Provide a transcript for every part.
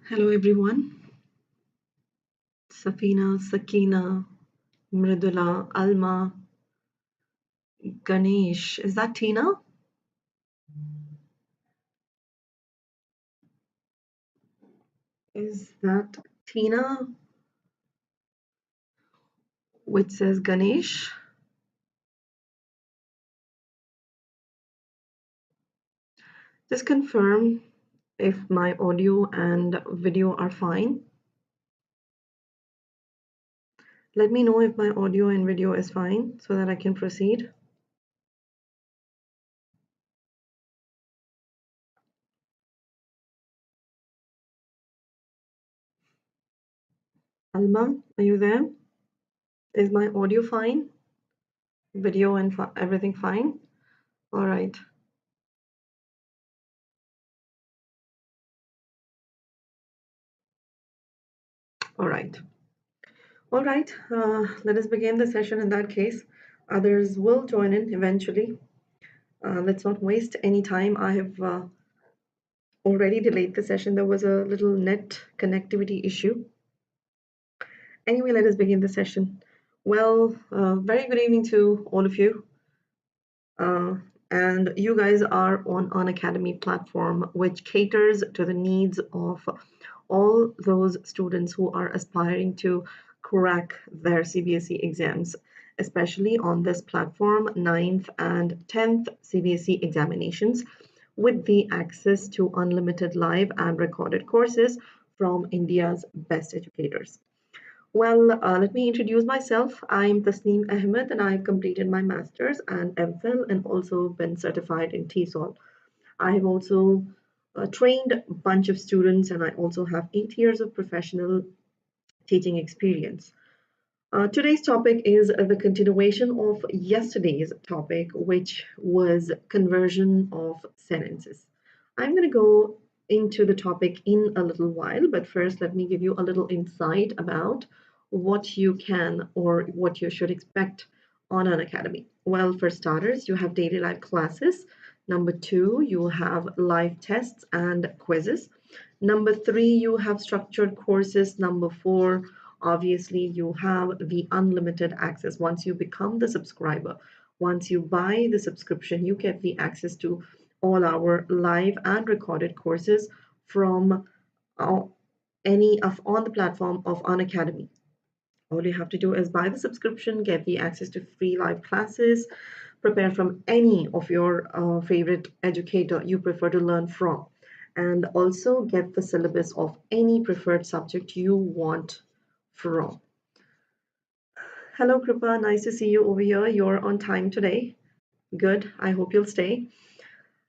Hello everyone. Safina, Sakina, Mridula, Alma, Ganesh. Is that Tina? Is that Tina, which says Ganesh? Just confirm if my audio and video are fine. Let me know if my audio and video is fine so that I can proceed. Alma, are you there? Is my audio fine? Video and everything fine? All right. All right. All right. Let us begin the session in that case. Others will join in eventually. Let's not waste any time. I have already delayed the session. There was a little net connectivity issue. Anyway, let us begin the session. Well, very good evening to all of you. And you guys are on Unacademy platform, which caters to the needs of all those students who are aspiring to crack their CBSE exams, especially on this platform, 9th and 10th CBSE examinations, with the access to unlimited live and recorded courses from India's best educators. Well, let me introduce myself. I'm Tasneem Ahmed and I've completed my master's and MPhil and also been certified in TESOL. I have also trained a bunch of students and I also have 8 years of professional teaching experience. Today's topic is the continuation of yesterday's topic, which was conversion of sentences. I'm going to go into the topic in a little while, but first let me give you a little insight about what you can or what you should expect on Unacademy. Well, for starters, you have daily life classes. Number two, you have live tests and quizzes. Number three, you have structured courses. Number four, obviously, you have the unlimited access. Once you become the subscriber, once you buy the subscription, you get the access to all our live and recorded courses from any of on the platform of Unacademy. All you have to do is buy the subscription, get the access to free live classes, prepare from any of your favorite educator you prefer to learn from, and also get the syllabus of any preferred subject you want from. Hello, Kripa. Nice to see you over here. You're on time today. Good. I hope you'll stay.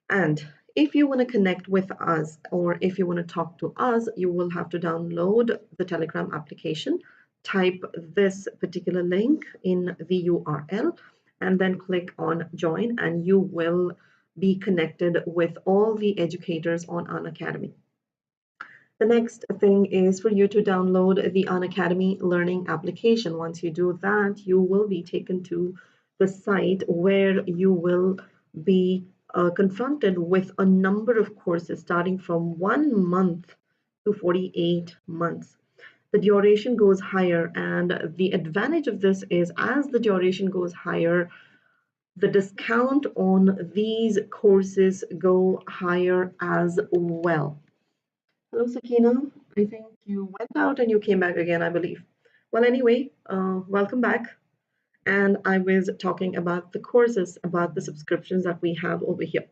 And if you want to connect with us or if you want to talk to us, you will have to download the Telegram application, type this particular link in the URL, and then click on join, and you will be connected with all the educators on Unacademy. The next thing is for you to download the Unacademy learning application. Once you do that, you will be taken to the site where you will be confronted with a number of courses starting from 1 month to 48 months. The duration goes higher, and the advantage of this is as the duration goes higher, the discount on these courses go higher as well. Hello, Sakina. I think you went out and you came back again, I believe. Well, anyway, welcome back. And I was talking about the courses, about the subscriptions that we have over here.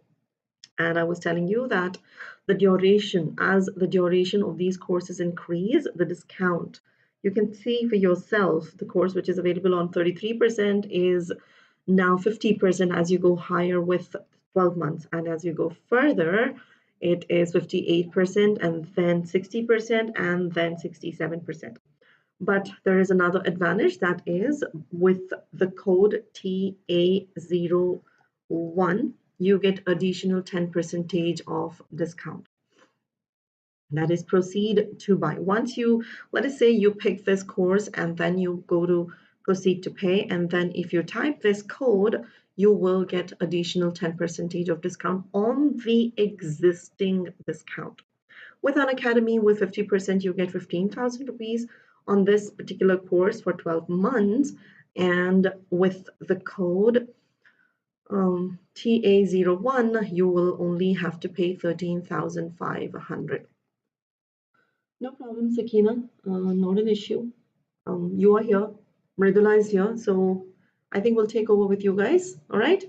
And I was telling you that as the duration of these courses increase, the discount, you can see for yourself, the course which is available on 33% is now 50% as you go higher with 12 months. And as you go further, it is 58% and then 60% and then 67%. But there is another advantage, that is with the code TA01, you get additional 10% of discount. That is proceed to buy. Once you, let us say you pick this course and then you go to proceed to pay, and then if you type this code, you will get additional 10% of discount on the existing discount. With Unacademy, with 50%, you get 15,000 rupees on this particular course for 12 months. And with the code TA01, you will only have to pay 13,500. No problem, Sakina. Not an issue. You are here. Mridula is here. So I think we'll take over with you guys. All right.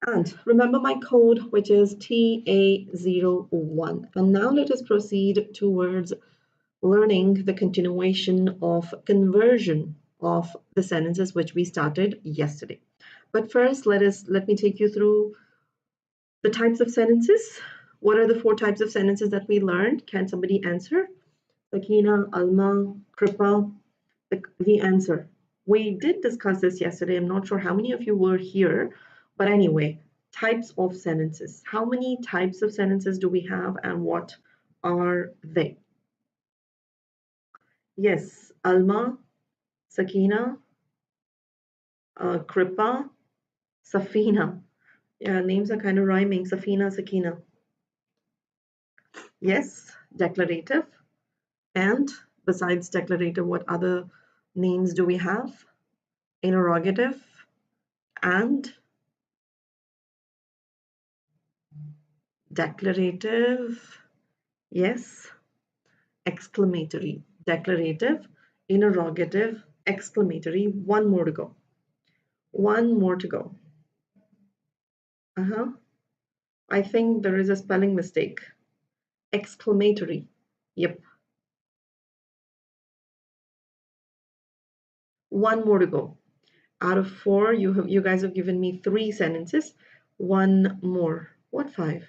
And remember my code, which is TA01. And now let us proceed towards learning the continuation of conversion of the sentences which we started yesterday. But first, let me take you through the types of sentences. What are the 4 types of sentences that we learned? Can somebody answer? Sakina, Alma, Kripa, the answer. We did discuss this yesterday. I'm not sure how many of you were here, but anyway, types of sentences. How many types of sentences do we have and what are they? Yes, Alma, Sakina, Kripa, Safina. Yeah, names are kind of rhyming. Safina, Sakina. Yes, declarative. And besides declarative, what other names do we have? Interrogative and declarative. Yes, exclamatory. Declarative, interrogative, exclamatory. One more to go. One more to go. I think there is a spelling mistake. Exclamatory. Yep. One more to go. Out of 4, you guys have given me 3 sentences. One more. What 5?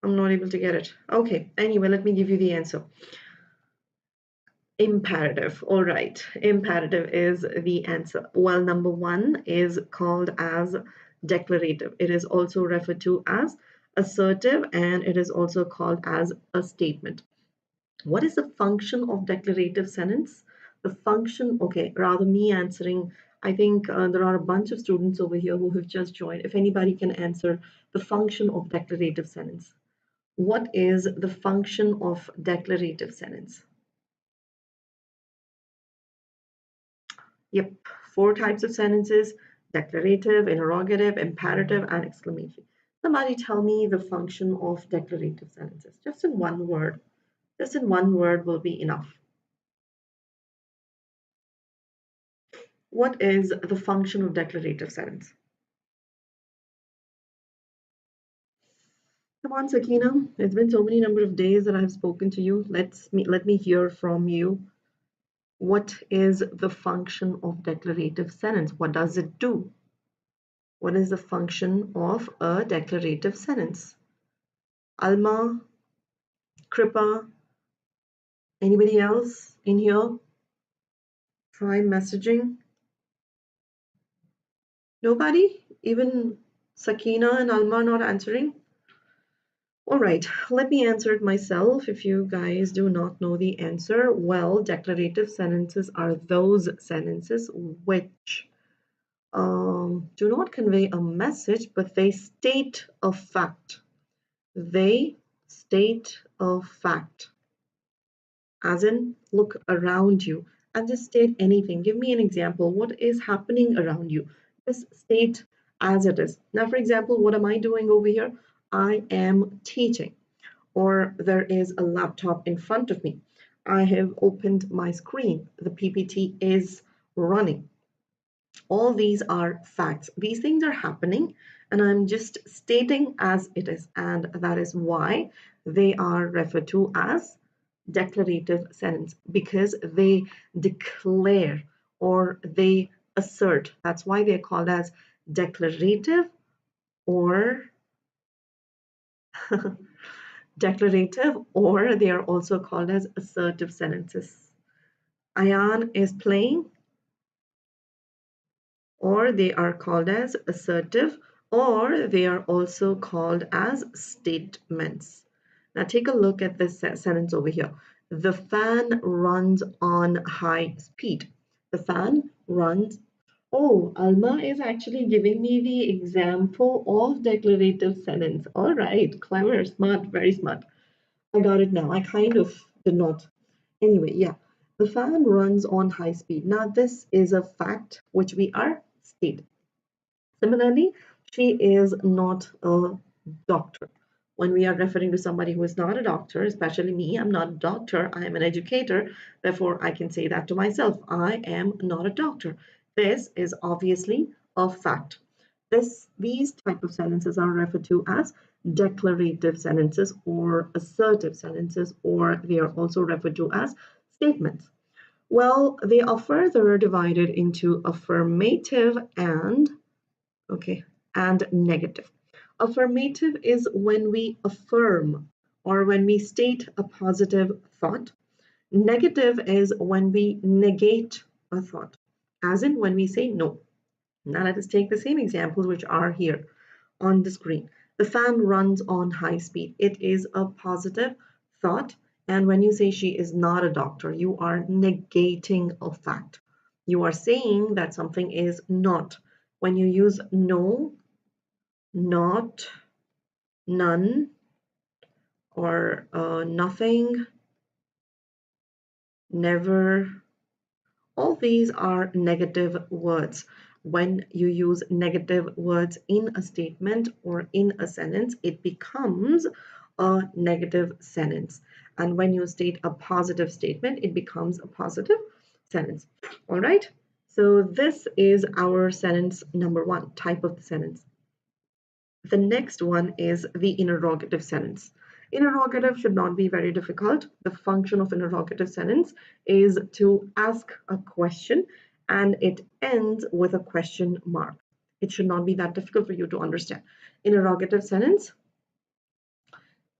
I'm not able to get it. Okay, anyway, let me give you the answer. Imperative. All right, imperative is the answer. Well, number 1 is called as declarative. It is also referred to as assertive, and it is also called as a statement. What is the function of declarative sentence? The function, okay, rather me answering, I think there are a bunch of students over here who have just joined. If anybody can answer the function of declarative sentence. What is the function of declarative sentence? Yep, 4 types of sentences: declarative, interrogative, imperative, and exclamatory. Somebody tell me the function of declarative sentences, just in one word. Just in one word will be enough. What is the function of declarative sentence? Come on, Sakina. It's been so many number of days that I have spoken to you. Let me hear from you. What is the function of declarative sentence? What does it do? What is the function of a declarative sentence? Alma, Kripa, anybody else in here? Try messaging. Nobody? Even Sakina and Alma not answering? All right, let me answer it myself if you guys do not know the answer. Well, declarative sentences are those sentences which do not convey a message, but they state a fact. They state a fact. As in, look around you and just state anything. Give me an example. What is happening around you? Just state as it is. Now, for example, what am I doing over here? I am teaching, or there is a laptop in front of me. I have opened my screen. The PPT is running. All these are facts. These things are happening, and I'm just stating as it is, and that is why they are referred to as declarative sentence, because they declare or they assert. That's why they're called as declarative or declarative, or they are also called as assertive sentences. Ayan is playing, or they are called as assertive, or they are also called as statements. Now take a look at this sentence over here. The fan runs on high speed. The fan runs Oh, Alma is actually giving me the example of declarative sentence. All right, clever, smart, very smart. I got it now. I kind of did not. Anyway, yeah. The fan runs on high speed. Now, this is a fact which we are stating. Similarly, she is not a doctor. When we are referring to somebody who is not a doctor, especially me, I'm not a doctor, I am an educator. Therefore, I can say that to myself. I am not a doctor. This is obviously a fact. These type of sentences are referred to as declarative sentences or assertive sentences, or they are also referred to as statements. Well, they are further divided into affirmative and negative. Affirmative is when we affirm or when we state a positive thought. Negative is when we negate a thought, as in when we say no. Now let us take the same examples which are here on the screen. The fan runs on high speed. It is a positive thought. And when you say she is not a doctor, you are negating a fact. You are saying that something is not. When you use no, not, none, or nothing, never, all these are negative words. When you use negative words in a statement or in a sentence, it becomes a negative sentence. And when you state a positive statement, it becomes a positive sentence. All right. So this is our sentence number one, type of the sentence. The next one is the interrogative sentence. Interrogative should not be very difficult. The function of interrogative sentence is to ask a question and it ends with a question mark. It should not be that difficult for you to understand. Interrogative sentence,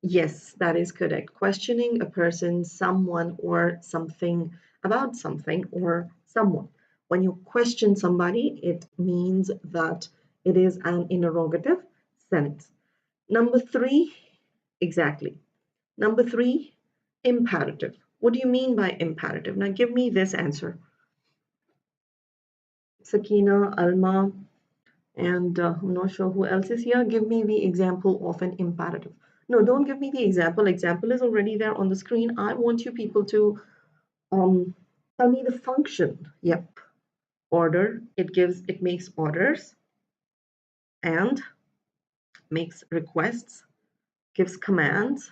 yes, that is correct. Questioning a person, someone, or something about something or someone. When you question somebody, it means that it is an interrogative sentence. Number three, exactly. Number three, imperative. What do you mean by imperative? Now give me this answer. Sakina, Alma, and I'm not sure who else is here. Give me the example of an imperative. No, don't give me the example. Example is already there on the screen. I want you people to tell me the function. Yep. Order. It makes orders and makes requests, gives commands,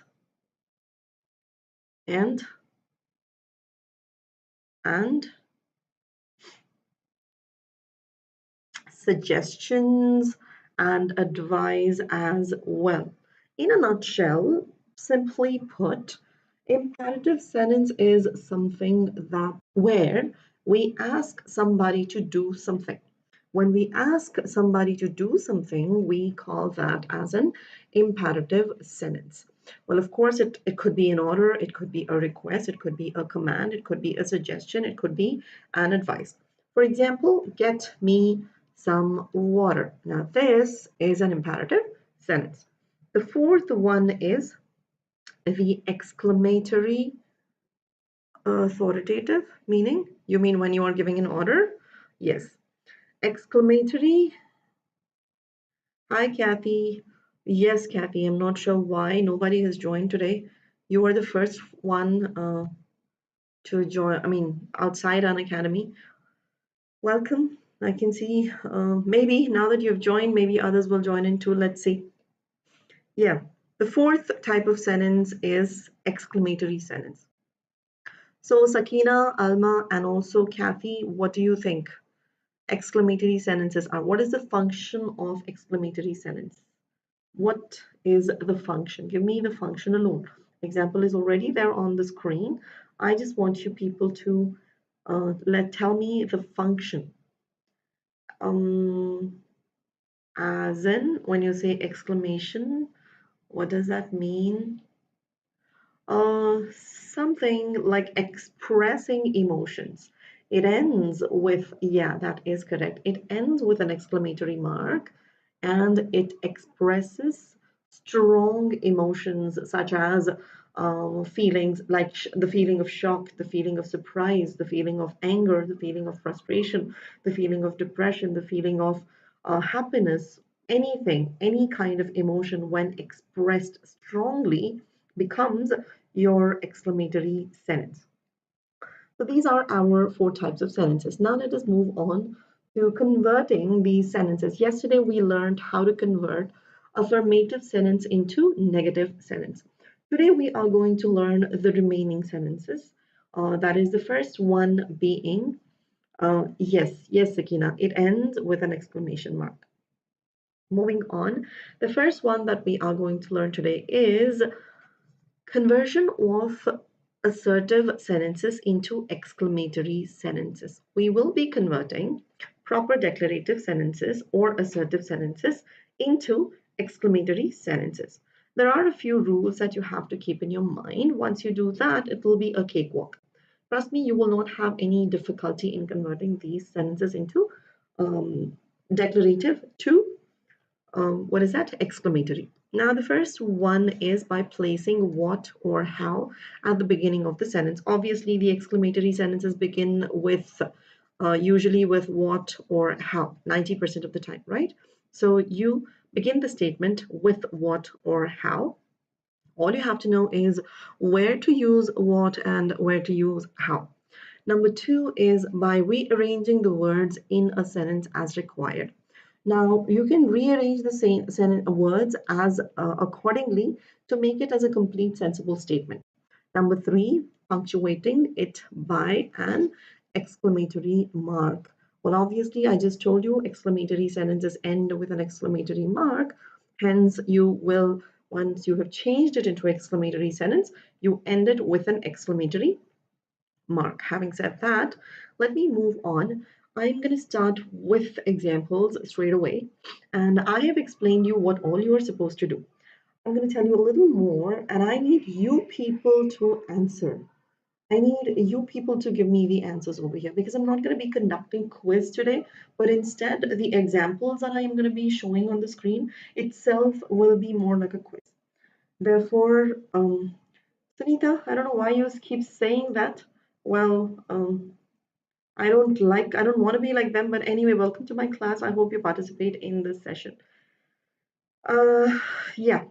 and suggestions and advice as well. In a nutshell, simply put, imperative sentence is something that where we ask somebody to do something. When we ask somebody to do something, we call that as an imperative sentence. Well, of course, it could be an order, it could be a request, it could be a command, it could be a suggestion, it could be an advice. For example, get me some water. Now, this is an imperative sentence. The fourth one is the exclamatory authoritative, meaning you mean when you are giving an order? Yes. Exclamatory. Hi, Kathy. Yes, Kathy, I'm not sure why nobody has joined today. You are the first one to join, outside Unacademy. Welcome. I can see maybe now that you've joined, maybe others will join in too. Let's see. Yeah, the fourth type of sentence is exclamatory sentence. So Sakina, Alma, and also Kathy, what do you think exclamatory sentences are? What is the function of exclamatory sentence? What is the function? Give me the function alone. Example is already there on the screen. I just want you people to tell me the function. As in, when you say exclamation, what does that mean? Something like expressing emotions. It ends with, yeah, that is correct. It ends with an exclamatory mark and it expresses strong emotions such as feelings like the feeling of shock, the feeling of surprise, the feeling of anger, the feeling of frustration, the feeling of depression, the feeling of happiness, anything, any kind of emotion when expressed strongly becomes your exclamatory sentence. So these are our four types of sentences. Now let us move on to converting these sentences. Yesterday we learned how to convert affirmative sentence into negative sentence. Today we are going to learn the remaining sentences. That is the first one being yes, yes, Sakina. It ends with an exclamation mark. Moving on, the first one that we are going to learn today is conversion of assertive sentences into exclamatory sentences. We will be converting proper declarative sentences or assertive sentences into exclamatory sentences. There are a few rules that you have to keep in your mind. Once you do that, it will be a cakewalk. Trust me, you will not have any difficulty in converting these sentences into declarative to what is that? Exclamatory. Now, the first one is by placing what or how at the beginning of the sentence. Obviously, the exclamatory sentences begin with usually with what or how, 90% of the time, right? So you begin the statement with what or how. All you have to know is where to use what and where to use how. Number two is by rearranging the words in a sentence as required. Now, you can rearrange the same words as accordingly to make it as a complete sensible statement. Number three, punctuating it by an exclamatory mark. Well, obviously, I just told you exclamatory sentences end with an exclamatory mark. Hence, you will, once you have changed it into exclamatory sentence, you end it with an exclamatory mark. Having said that, let me move on. I'm going to start with examples straight away. And I have explained you what all you are supposed to do. I'm going to tell you a little more, and I need you people to answer. I need you people to give me the answers over here because I'm not going to be conducting quiz today, but instead the examples that I am going to be showing on the screen itself will be more like a quiz. Therefore, Sunita, I don't know why you keep saying that. Well, I don't want to be like them, but anyway, welcome to my class. I hope you participate in this session. Yeah.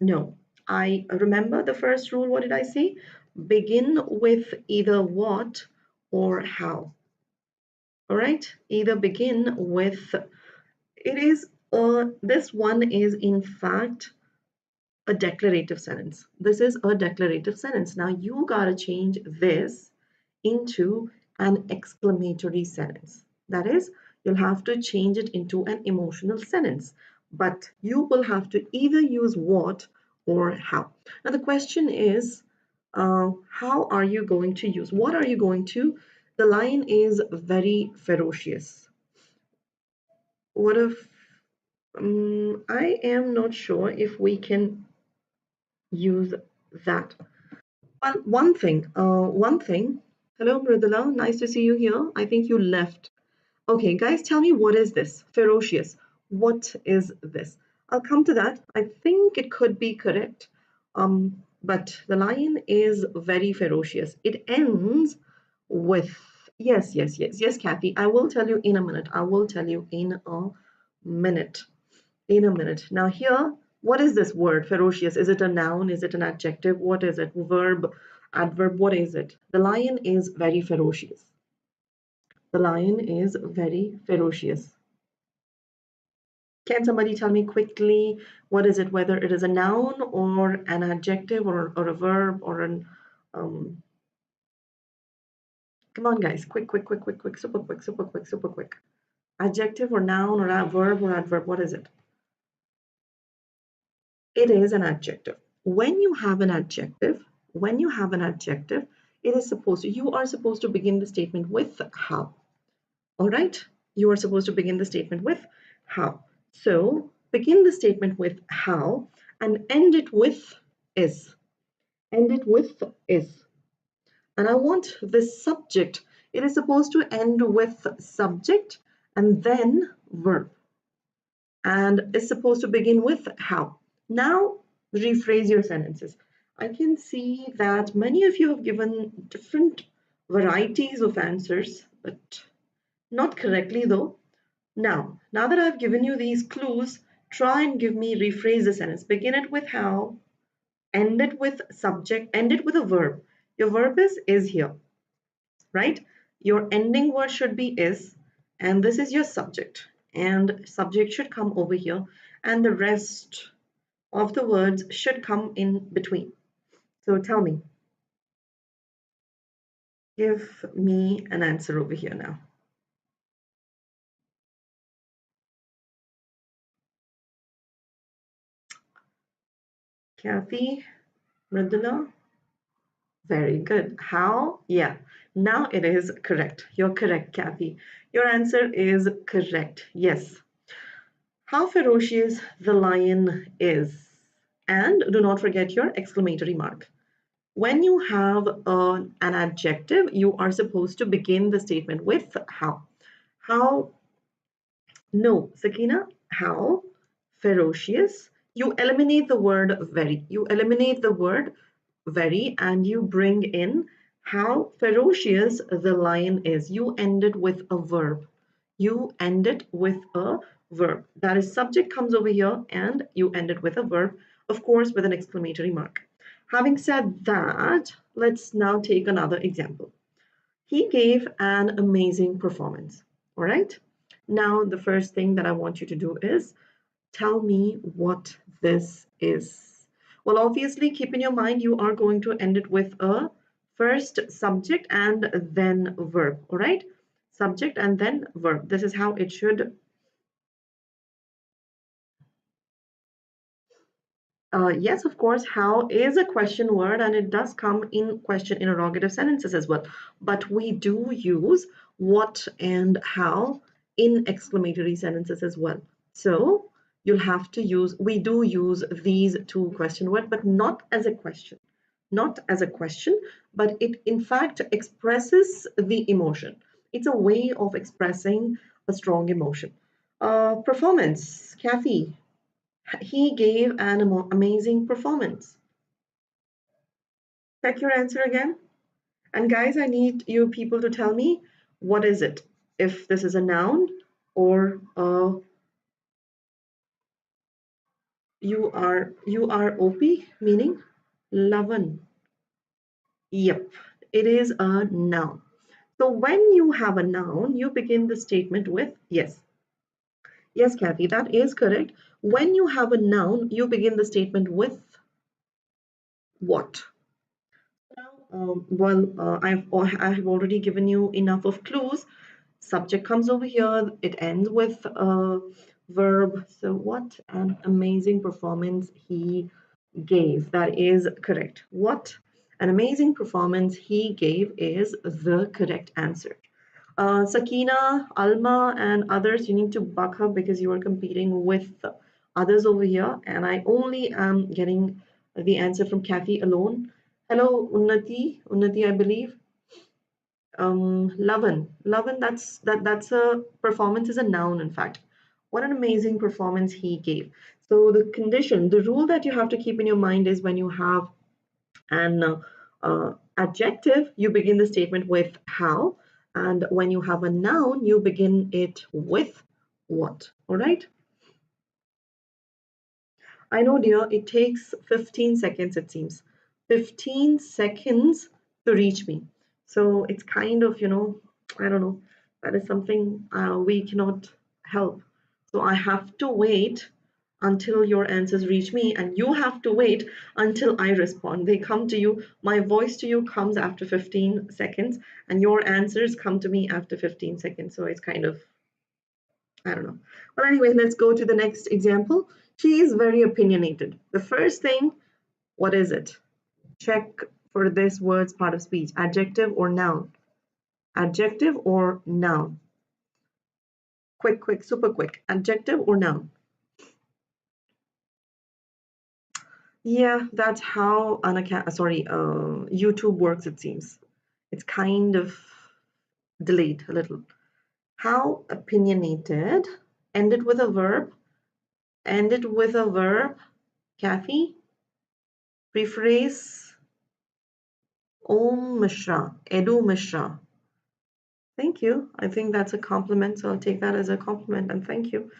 No, I remember the first rule. What did I say? Begin with either what or how. All right, either begin with, it is, this one is in fact a declarative sentence. This is a declarative sentence. Now you gotta change this into an exclamatory sentence. That is, you'll have to change it into an emotional sentence. But you will have to either use what or how. Now the question is, how are you going to use? What are you going to? The lion is very ferocious. What if I am not sure if we can use that. Well, one thing. Hello, Mridula. Nice to see you here. I think you left. Okay, guys, tell me what is this? Ferocious. What is this? I'll come to that. I think it could be correct. But the lion is very ferocious. It ends with yes, Kathy. I will tell you in a minute. I will tell you in a minute. In a minute. Now here, what is this word ferocious? Is it a noun? Is it an adjective? What is it? Verb, adverb, what is it? The lion is very ferocious. The lion is very ferocious. Can somebody tell me quickly what is it, whether it is a noun or an adjective or a verb or an come on guys, quick, super quick. Adjective or noun or a verb or adverb, what is it? It is an adjective. When you have an adjective, it is supposed to, you are supposed to begin the statement with how. All right? You are supposed to begin the statement with how. So begin the statement with how and end it with is. End it with is. And I want this subject. It is supposed to end with subject and then verb. And is supposed to begin with how. Now, rephrase your sentences. I can see that many of you have given different varieties of answers, but not correctly though. Now that I've given you these clues, try and give me rephrase the sentence. Begin it with how, end it with subject, end it with a verb. Your verb is here, right? Your ending word should be is, and this is your subject. And subject should come over here, and the rest of the words should come in between. So tell me, give me an answer over here now. Kathy, Mridula, very good. How? Yeah, now it is correct. You're correct, Kathy. Your answer is correct. Yes. How ferocious the lion is. And do not forget your exclamatory mark. When you have an adjective, you are supposed to begin the statement with how. How? No, Sakina, how ferocious. You eliminate the word very. You eliminate the word very and you bring in how ferocious the lion is. You end it with a verb. You end it with a verb. That is, subject comes over here and you end it with a verb, of course, with an exclamatory mark. Having said that, let's now take another example. He gave an amazing performance. All right. Now, the first thing that I want you to do is tell me what this is. Well, obviously, keep in your mind you are going to end it with a first subject and then verb. All right. Subject and then verb. This is how it should. Yes, of course, how is a question word and it does come in question interrogative sentences as well. But we do use what and how in exclamatory sentences as well. So you'll have to use, we do use these two question words, but not as a question. Not as a question, but it in fact expresses the emotion. It's a way of expressing a strong emotion. Performance, Kathy, he gave an amazing performance. Check your answer again. And guys, I need you people to tell me what is it? If this is a noun or you are OP, meaning Lavan. Yep, it is a noun. So when you have a noun, you begin the statement with yes. Yes, Kathy, that is correct. When you have a noun, you begin the statement with what? I have already given you enough of clues. Subject comes over here. It ends with a verb. So what an amazing performance he gave. That is correct. What an amazing performance he gave is the correct answer. Sakina, Alma, and others, you need to buck up because you are competing with others over here. And I only am getting the answer from Kathy alone. Hello, Unnati, I believe. Lavan, that's a performance is a noun, in fact. What an amazing performance he gave. So the condition, the rule that you have to keep in your mind is when you have an adjective, you begin the statement with how, and when you have a noun, you begin it with what. All right. I know, dear, it takes 15 seconds, it seems. 15 seconds to reach me. So it's kind of, I don't know, that is something we cannot help. So I have to wait until your answers reach me, and you have to wait until I respond. They come to you, my voice to you comes after 15 seconds, and your answers come to me after 15 seconds. So it's kind of, I don't know. Well, anyway, let's go to the next example. She is very opinionated. The first thing, what is it? Check for this word's part of speech. Adjective or noun? Adjective or noun? Quick, super quick. Adjective or noun? Yeah, that's how YouTube works, it seems. It's kind of delayed a little. How opinionated? Ended with a verb. Ended with a verb. Kathy? Rephrase. Om Mishra, Edu Mishra. Thank you. I think that's a compliment, so I'll take that as a compliment and thank you.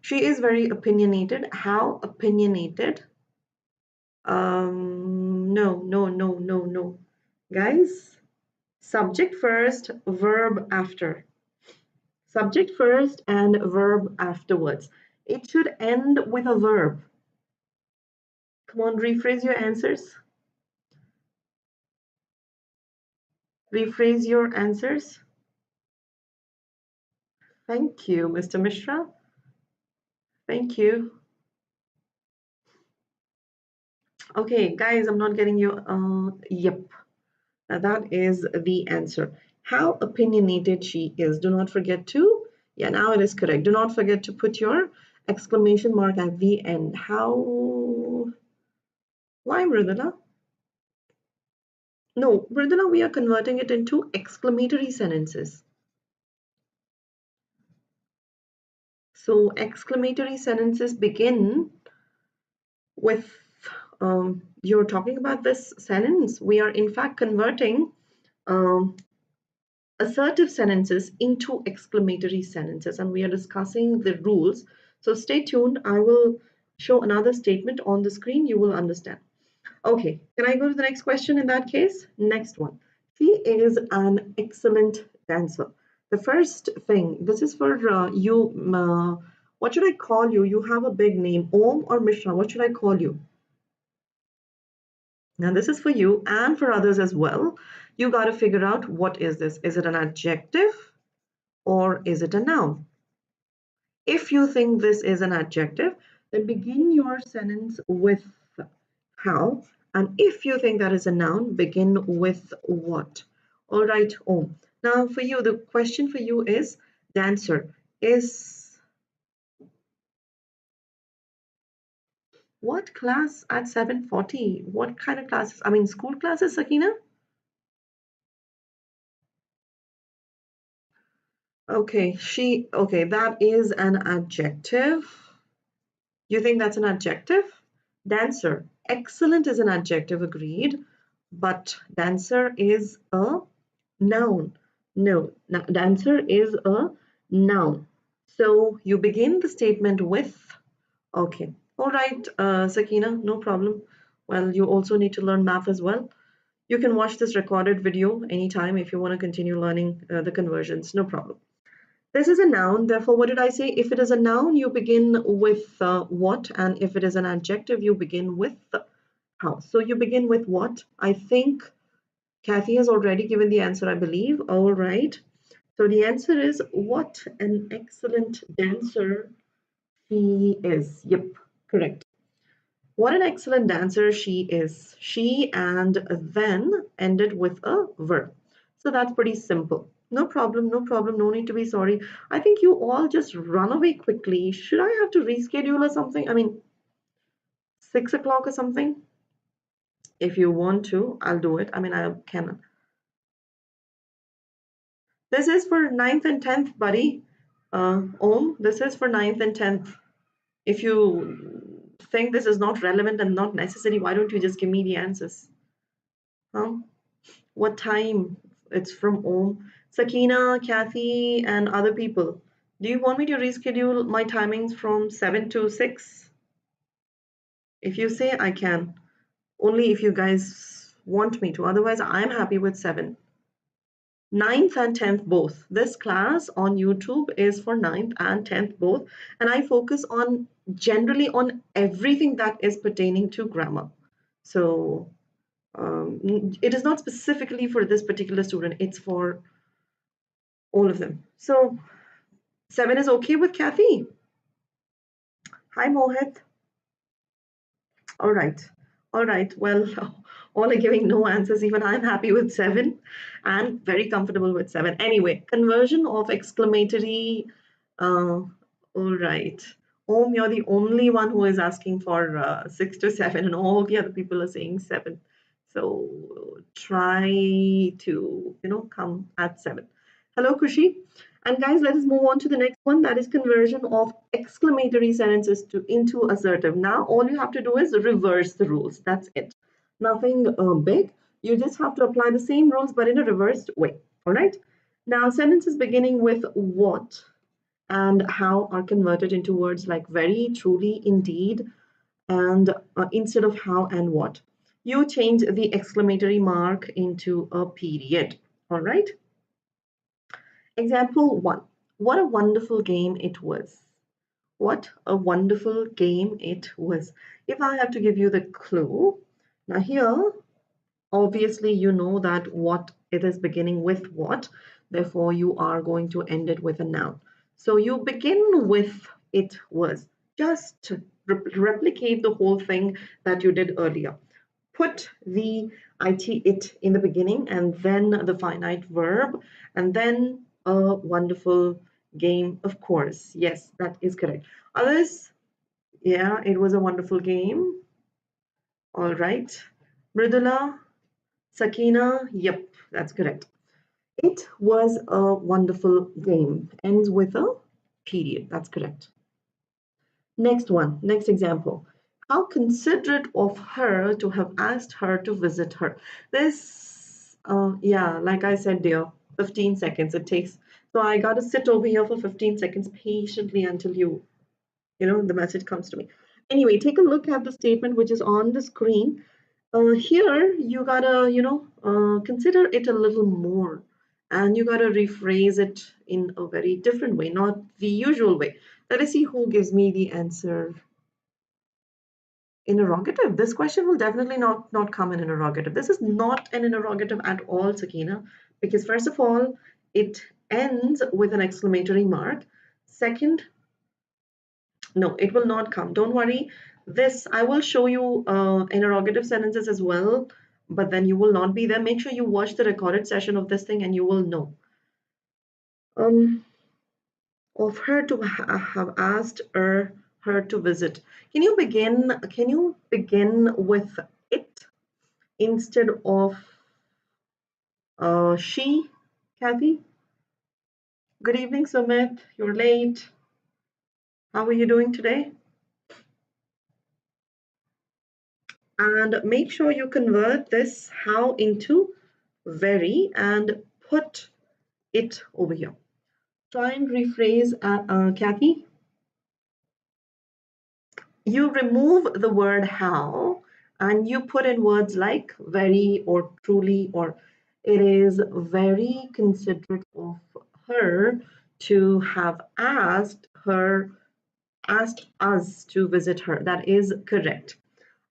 She is very opinionated. How opinionated? No. Guys, subject first, verb after. Subject first and verb afterwards. It should end with a verb. Come on, rephrase your answers. Rephrase your answers. Thank you, Mr. Mishra. Thank you. Okay, guys, I'm not getting you. Yep, that is the answer. How opinionated she is. Do not forget to, yeah, now it is correct. Do not forget to put your exclamation mark at the end. How, why, Mridula? No, Mridula, we are converting it into exclamatory sentences. So exclamatory sentences begin with, you're talking about this sentence. We are in fact converting assertive sentences into exclamatory sentences, and we are discussing the rules. So stay tuned. I will show another statement on the screen. You will understand. Okay, can I go to the next question in that case? Next one. She is an excellent dancer. The first thing, this is for you. What should I call you? You have a big name, Om or Mishra. What should I call you? Now, this is for you and for others as well. You got to figure out what is this? Is it an adjective or is it a noun? If you think this is an adjective, then begin your sentence with how. And if you think that is a noun, begin with what. All right, Om. Now, for you, the question for you is dancer. Is what class at 7:40? What kind of classes? I mean, school classes, Sakina? Okay, okay, that is an adjective. You think that's an adjective? Dancer. Excellent is an adjective, agreed. But dancer is a noun. No, dancer is a noun. So you begin the statement with, okay. All right, Sakina, no problem. Well, you also need to learn math as well. You can watch this recorded video anytime if you want to continue learning the conversions, no problem. This is a noun, therefore, what did I say? If it is a noun, you begin with what, and if it is an adjective, you begin with how. So you begin with what? I think Kathy has already given the answer, I believe. All right. So the answer is what an excellent dancer she is. Yep, correct. What an excellent dancer she is. She and then ended with a verb. So that's pretty simple. No problem, no problem, no need to be sorry. I think you all just run away quickly. Should I have to reschedule or something? I mean, 6 o'clock or something? If you want to, I'll do it. I mean, I can. This is for 9th and 10th, buddy. Om, this is for 9th and 10th. If you think this is not relevant and not necessary, why don't you just give me the answers? Huh? What time? It's from Om. Sakina, Kathy, and other people. Do you want me to reschedule my timings from 7 to 6? If you say I can. Only if you guys want me to. Otherwise, I'm happy with 7. 9th and 10th both. This class on YouTube is for 9th and 10th both. And I focus on generally on everything that is pertaining to grammar. So it is not specifically for this particular student. It's for all of them. So 7 is okay with Kathy. Hi, Mohit. All right. All right. Well, all are giving no answers. Even I'm happy with 7 and very comfortable with 7. Anyway, conversion of exclamatory. All right. Om, you're the only one who is asking for 6 to 7, and all the other people are saying 7. So try to, come at 7. Hello, Kushi. And guys, let us move on to the next one. That is conversion of exclamatory sentences into assertive. Now, all you have to do is reverse the rules. That's it. Nothing big. You just have to apply the same rules but in a reversed way. All right. Now, sentences beginning with what and how are converted into words like very, truly, indeed, and instead of how and what. You change the exclamatory mark into a period. All right. Example 1. What a wonderful game it was. What a wonderful game it was. If I have to give you the clue, now here, obviously you know that what it is beginning with what, therefore you are going to end it with a noun. So you begin with it was. Just replicate the whole thing that you did earlier. Put the it in the beginning and then the finite verb and then a wonderful game, of course. Yes, that is correct. Others, yeah, it was a wonderful game. All right. Mridula, Sakina, yep, that's correct. It was a wonderful game. Ends with a period. That's correct. Next one, next example. How considerate of her to have asked her to visit her. This, yeah, like I said, dear, 15 seconds it takes. So I got to sit over here for 15 seconds patiently until the message comes to me. Anyway, take a look at the statement which is on the screen. Here, you gotta, consider it a little more. And you gotta rephrase it in a very different way, not the usual way. Let us see who gives me the answer. Interrogative. This question will definitely not come in interrogative. This is not an interrogative at all, Sakina, because first of all, it ends with an exclamatory mark. Second, no, it will not come. Don't worry. This, I will show you interrogative sentences as well, but then you will not be there. Make sure you watch the recorded session of this thing and you will know. Of her to have asked her to visit. Can you begin with it instead of she, Kathy? Good evening, Sumit. You're late. How are you doing today? And make sure you convert this how into very and put it over here. Try and rephrase, Kathy. You remove the word how and you put in words like very or truly or it is very considerate of her to have asked us to visit her. That is correct.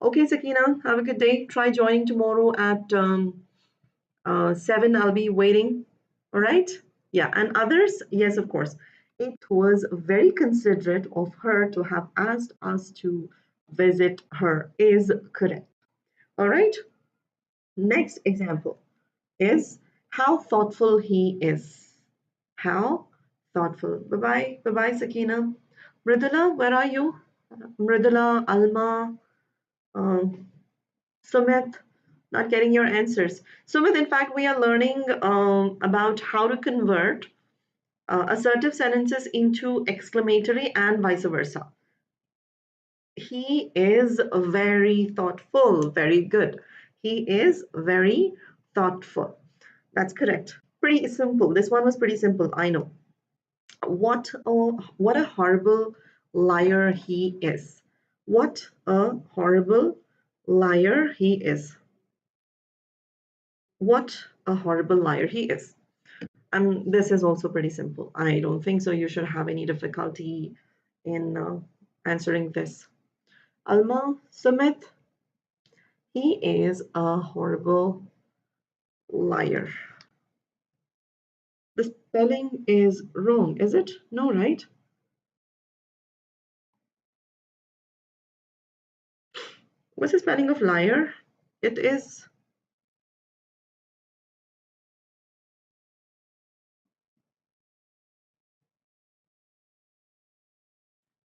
Okay, Sakina, have a good day. Try joining tomorrow at 7. I'll be waiting. All right? Yeah, and others, yes, of course. It was very considerate of her to have asked us to visit her, is correct. All right? Next example is how thoughtful he is. How thoughtful. Bye bye. Bye bye, Sakina. Mridula, where are you? Mridula, Alma, um, Sumit, not getting your answers. Sumit, in fact, we are learning about how to convert assertive sentences into exclamatory and vice versa. He is very thoughtful. Very good. He is very thoughtful. That's correct. Pretty simple. This one was pretty simple. I know. What a horrible liar he is. What a horrible liar he is. What a horrible liar he is. And this is also pretty simple. I don't think so you should have any difficulty in answering this. Alma, Sumit, he is a horrible liar. The spelling is wrong, is it? No, right? What's the spelling of liar? It is,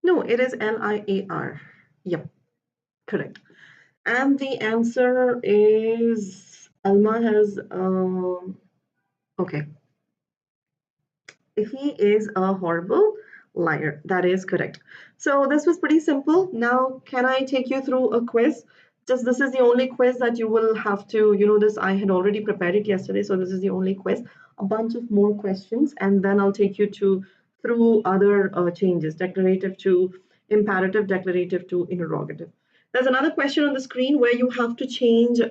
no, it is Liar. Yep, correct. And the answer is Alma has, okay. He is a horrible liar. That is correct. So this was pretty simple. Now, can I take you through a quiz? Just this is the only quiz that you will have to, this I had already prepared it yesterday, so this is the only quiz. A bunch of more questions, and then I'll take you through other changes, declarative to imperative, declarative to interrogative. There's another question on the screen where you have to change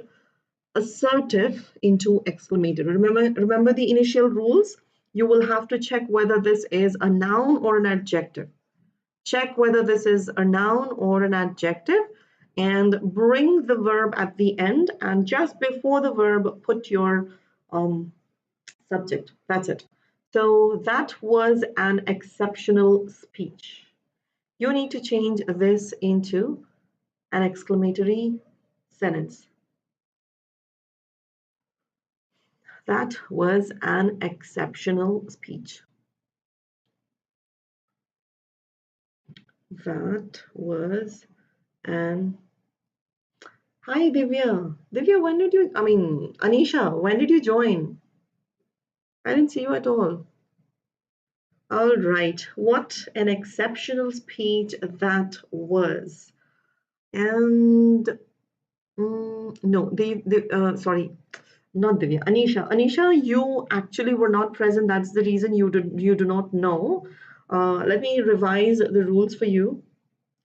assertive into exclamatory. Remember the initial rules? You will have to check whether this is a noun or an adjective. Check whether this is a noun or an adjective and bring the verb at the end, and just before the verb put your subject. That's it. So that was an exceptional speech. You need to change this into an exclamatory sentence. That was an exceptional speech. That was an Hi Divya. Divya, when did you, Anisha, when did you join? I didn't see you at all. All right. What an exceptional speech that was. And no, sorry, not Divya. Anisha. Anisha, you actually were not present. That's the reason you do not know. Let me revise the rules for you.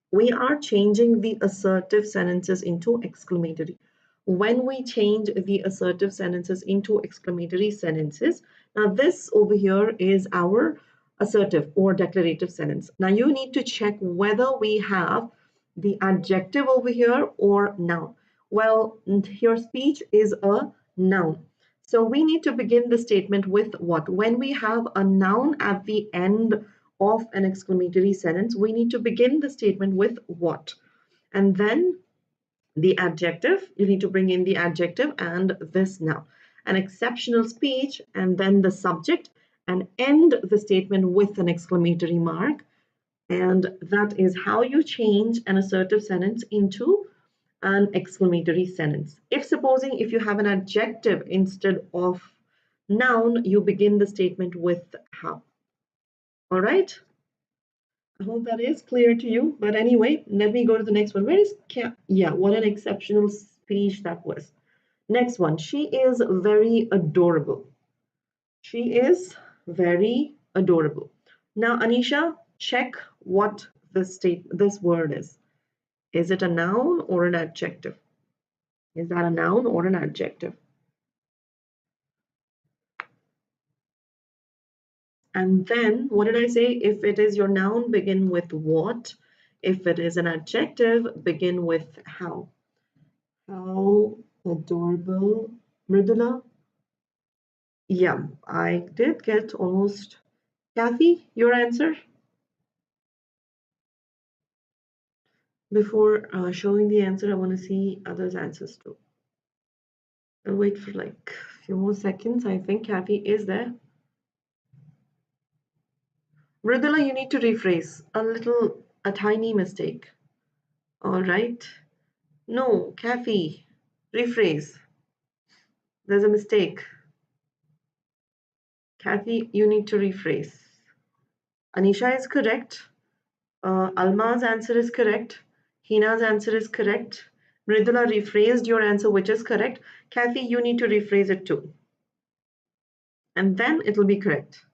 We are changing the assertive sentences into exclamatory. When we change the assertive sentences into exclamatory sentences, now this over here is our assertive or declarative sentence. Now you need to check whether we have the adjective over here or noun. Well, your speech is a noun. So we need to begin the statement with what? When we have a noun at the end of an exclamatory sentence, we need to begin the statement with what? And then the adjective, you need to bring in the adjective and this noun. An exceptional speech, and then the subject, and end the statement with an exclamatory mark. And that is how you change an assertive sentence into an exclamatory sentence. If you have an adjective instead of noun, you begin the statement with how. All right. I hope that is clear to you. But anyway, let me go to the next one. Where is Yeah, what an exceptional speech that was. Next one. She is very adorable. She is very adorable. Now, Anisha, check what this word is. Is it a noun or an adjective? Is that a noun or an adjective? And then, what did I say? If it is your noun, begin with what? If it is an adjective, begin with how. How adorable. Mridula? Yeah, I did get almost. Kathy, your answer? Before showing the answer, I want to see others' answers too. I'll wait for like a few more seconds. I think Kathy is there. Mridula, you need to rephrase. A tiny mistake. All right. No, Kathy, rephrase. There's a mistake. Kathy, you need to rephrase. Anisha is correct. Alma's answer is correct. Hina's answer is correct. Mridula rephrased your answer, which is correct. Kathy, you need to rephrase it too. And then it will be correct.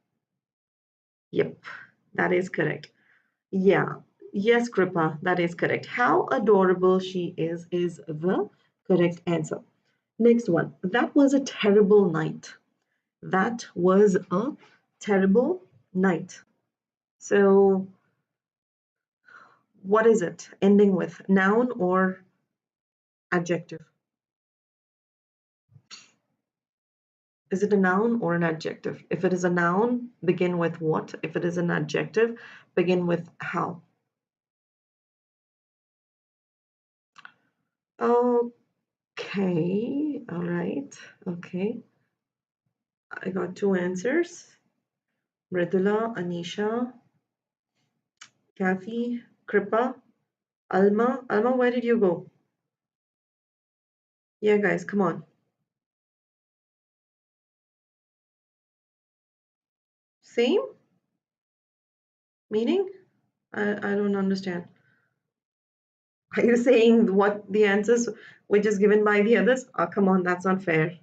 Yep, that is correct. Yeah, yes, Kripa, that is correct. How adorable she is the correct answer. Next one. That was a terrible night. That was a terrible night. So, what is it? Ending with noun or adjective? Is it a noun or an adjective? If it is a noun, begin with what? If it is an adjective, begin with how. Okay, all right, okay. I got two answers. Mridula, Anisha, Kathy, Kripa, Alma. Alma, where did you go? Yeah, guys, come on. Same? Meaning? I don't understand. Are you saying what the answers which is given by the others? Oh, come on, that's not fair.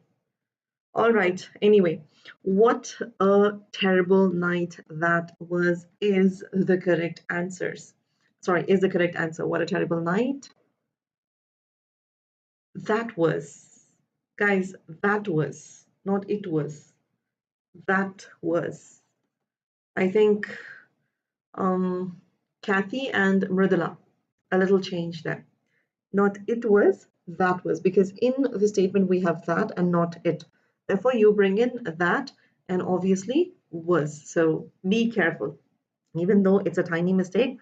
All right. Anyway, what a terrible night that was is the correct answers. Sorry, is the correct answer. What a terrible night that was. Guys, that was, not it was. That was. I think Kathy and Mridula, a little change there. Not it was, that was, because in the statement we have that and not it. Therefore, you bring in that and obviously was. So be careful. Even though it's a tiny mistake,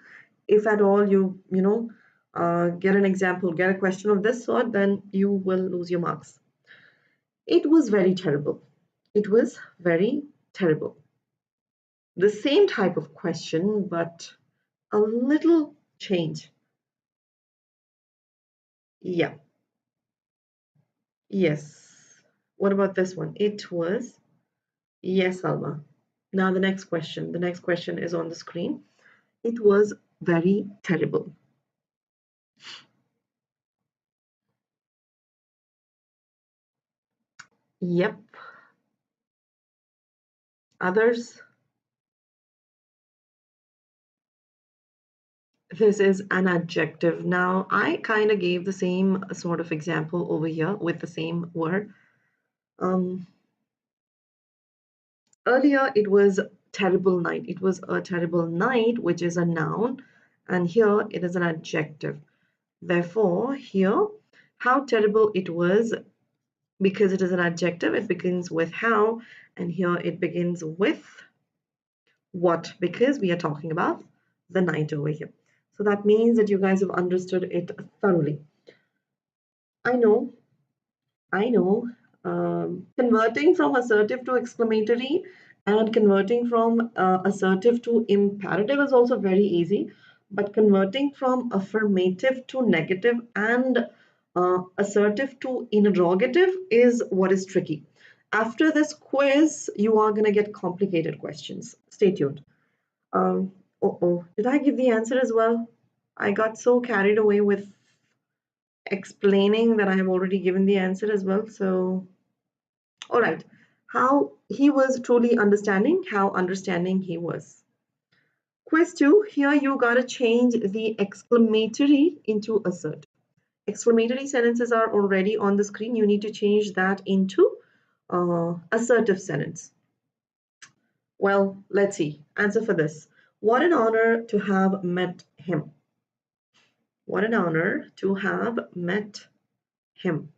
if at all get an example, get a question of this sort, then you will lose your marks. It was very terrible. It was very terrible. The same type of question, but a little change. Yeah. Yes. What about this one? It was. Yes, Alma. Now the next question. The next question is on the screen. It was very terrible. Yep. Others? This is an adjective. Now, I kind of gave the same sort of example over here with the same word. Um, Earlier, it was terrible night. It was a terrible night, which is a noun, and here it is an adjective. Therefore, here, how terrible it was, because it is an adjective, it begins with how, and here it begins with what, because we are talking about the night over here. So that means that you guys have understood it thoroughly. I know, I know. Converting from assertive to exclamatory and converting from assertive to imperative is also very easy, but converting from affirmative to negative and assertive to interrogative is what is tricky. After this quiz, you are going to get complicated questions. Stay tuned. Oh, did I give the answer as well? I got so carried away with explaining that I have already given the answer as well. So, all right. How he was truly understanding, how understanding he was. Quiz 2, here you gotta change the exclamatory into assert. Exclamatory sentences are already on the screen. You need to change that into assertive sentence. Well, let's see. Answer for this. What an honor to have met him. What an honor to have met him.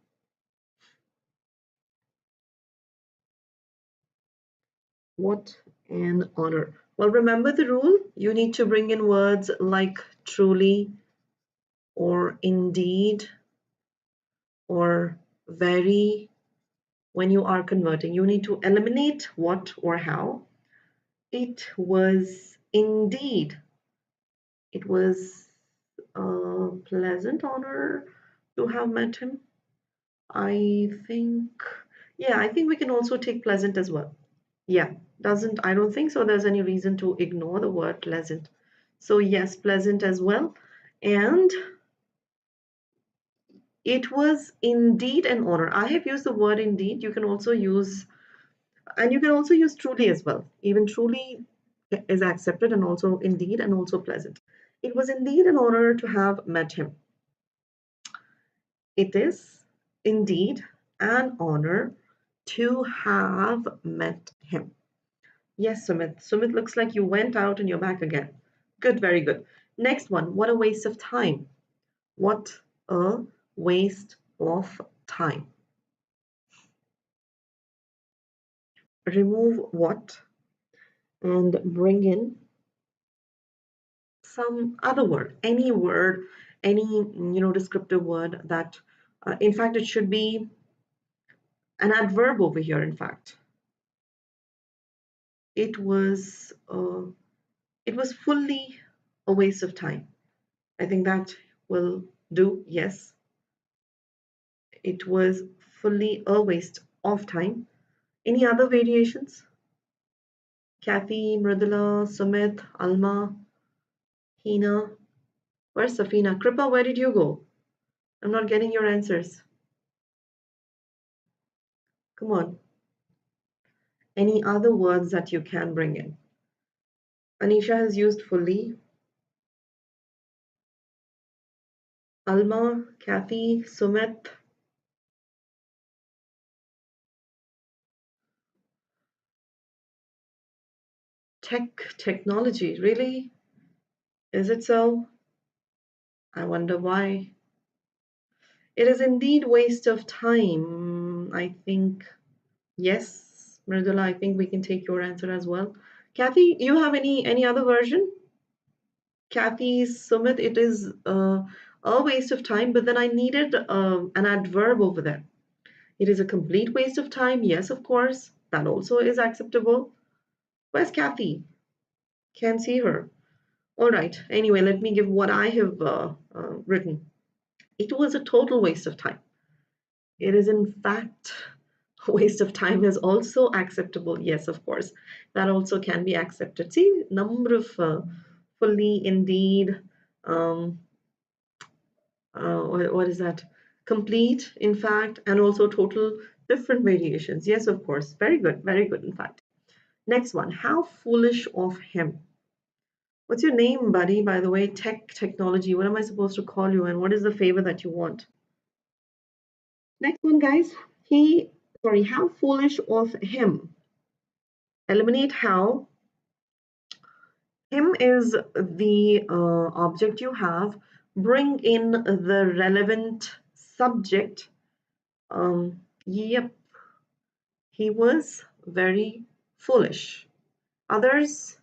What an honor. Well, remember the rule. You need to bring in words like truly or indeed or very when you are converting. You need to eliminate what or how. It was indeed. It was a pleasant honor to have met him. I think, yeah, I think we can also take pleasant as well. Yeah, I don't think so there's any reason to ignore the word pleasant. So yes, pleasant as well. And it was indeed an honor. I have used the word indeed. You can also use, and you can also use truly as well. Even truly is accepted, and also indeed and also pleasant. It was indeed an honor to have met him. It is indeed an honor to have met him. Yes, Sumit. Sumit, looks like you went out and you're back again. Good, very good. Next one. What a waste of time. What a waste of time. Remove what and bring in some other word, any descriptive word that, in fact, it should be an adverb over here. In fact, it was uh, it was fully a waste of time. I think that will do. Yes, it was fully a waste of time. Any other variations? Kathy, Mridula, Sumit, Alma, Hina. Where's Safina? Kripa, where did you go? I'm not getting your answers. Come on. Any other words that you can bring in? Anisha has used fully. Alma, Kathy, Sumit. Technology, really? Is it so? I wonder why. It is indeed waste of time. I think, yes, Mridula, I think we can take your answer as well. Kathy, you have any other version? Kathy, Sumit, it is a waste of time, but then I needed an adverb over there. It is a complete waste of time. Yes, of course. That also is acceptable. Where's Kathy? Can't see her. All right. Anyway, let me give what I have written. It was a total waste of time. It is, in fact, a waste of time is also acceptable. Yes, of course. That also can be accepted. See, number of fully, indeed, um, what is that? Complete, in fact, and also total different variations. Yes, of course. Very good, in fact. Next one. How foolish of him. What's your name, buddy, by the way? Technology. What am I supposed to call you, and what is the favor that you want? Next one, guys. How foolish of him. Eliminate how. Him is the object you have. Bring in the relevant subject. Yep, he was very foolish. Others,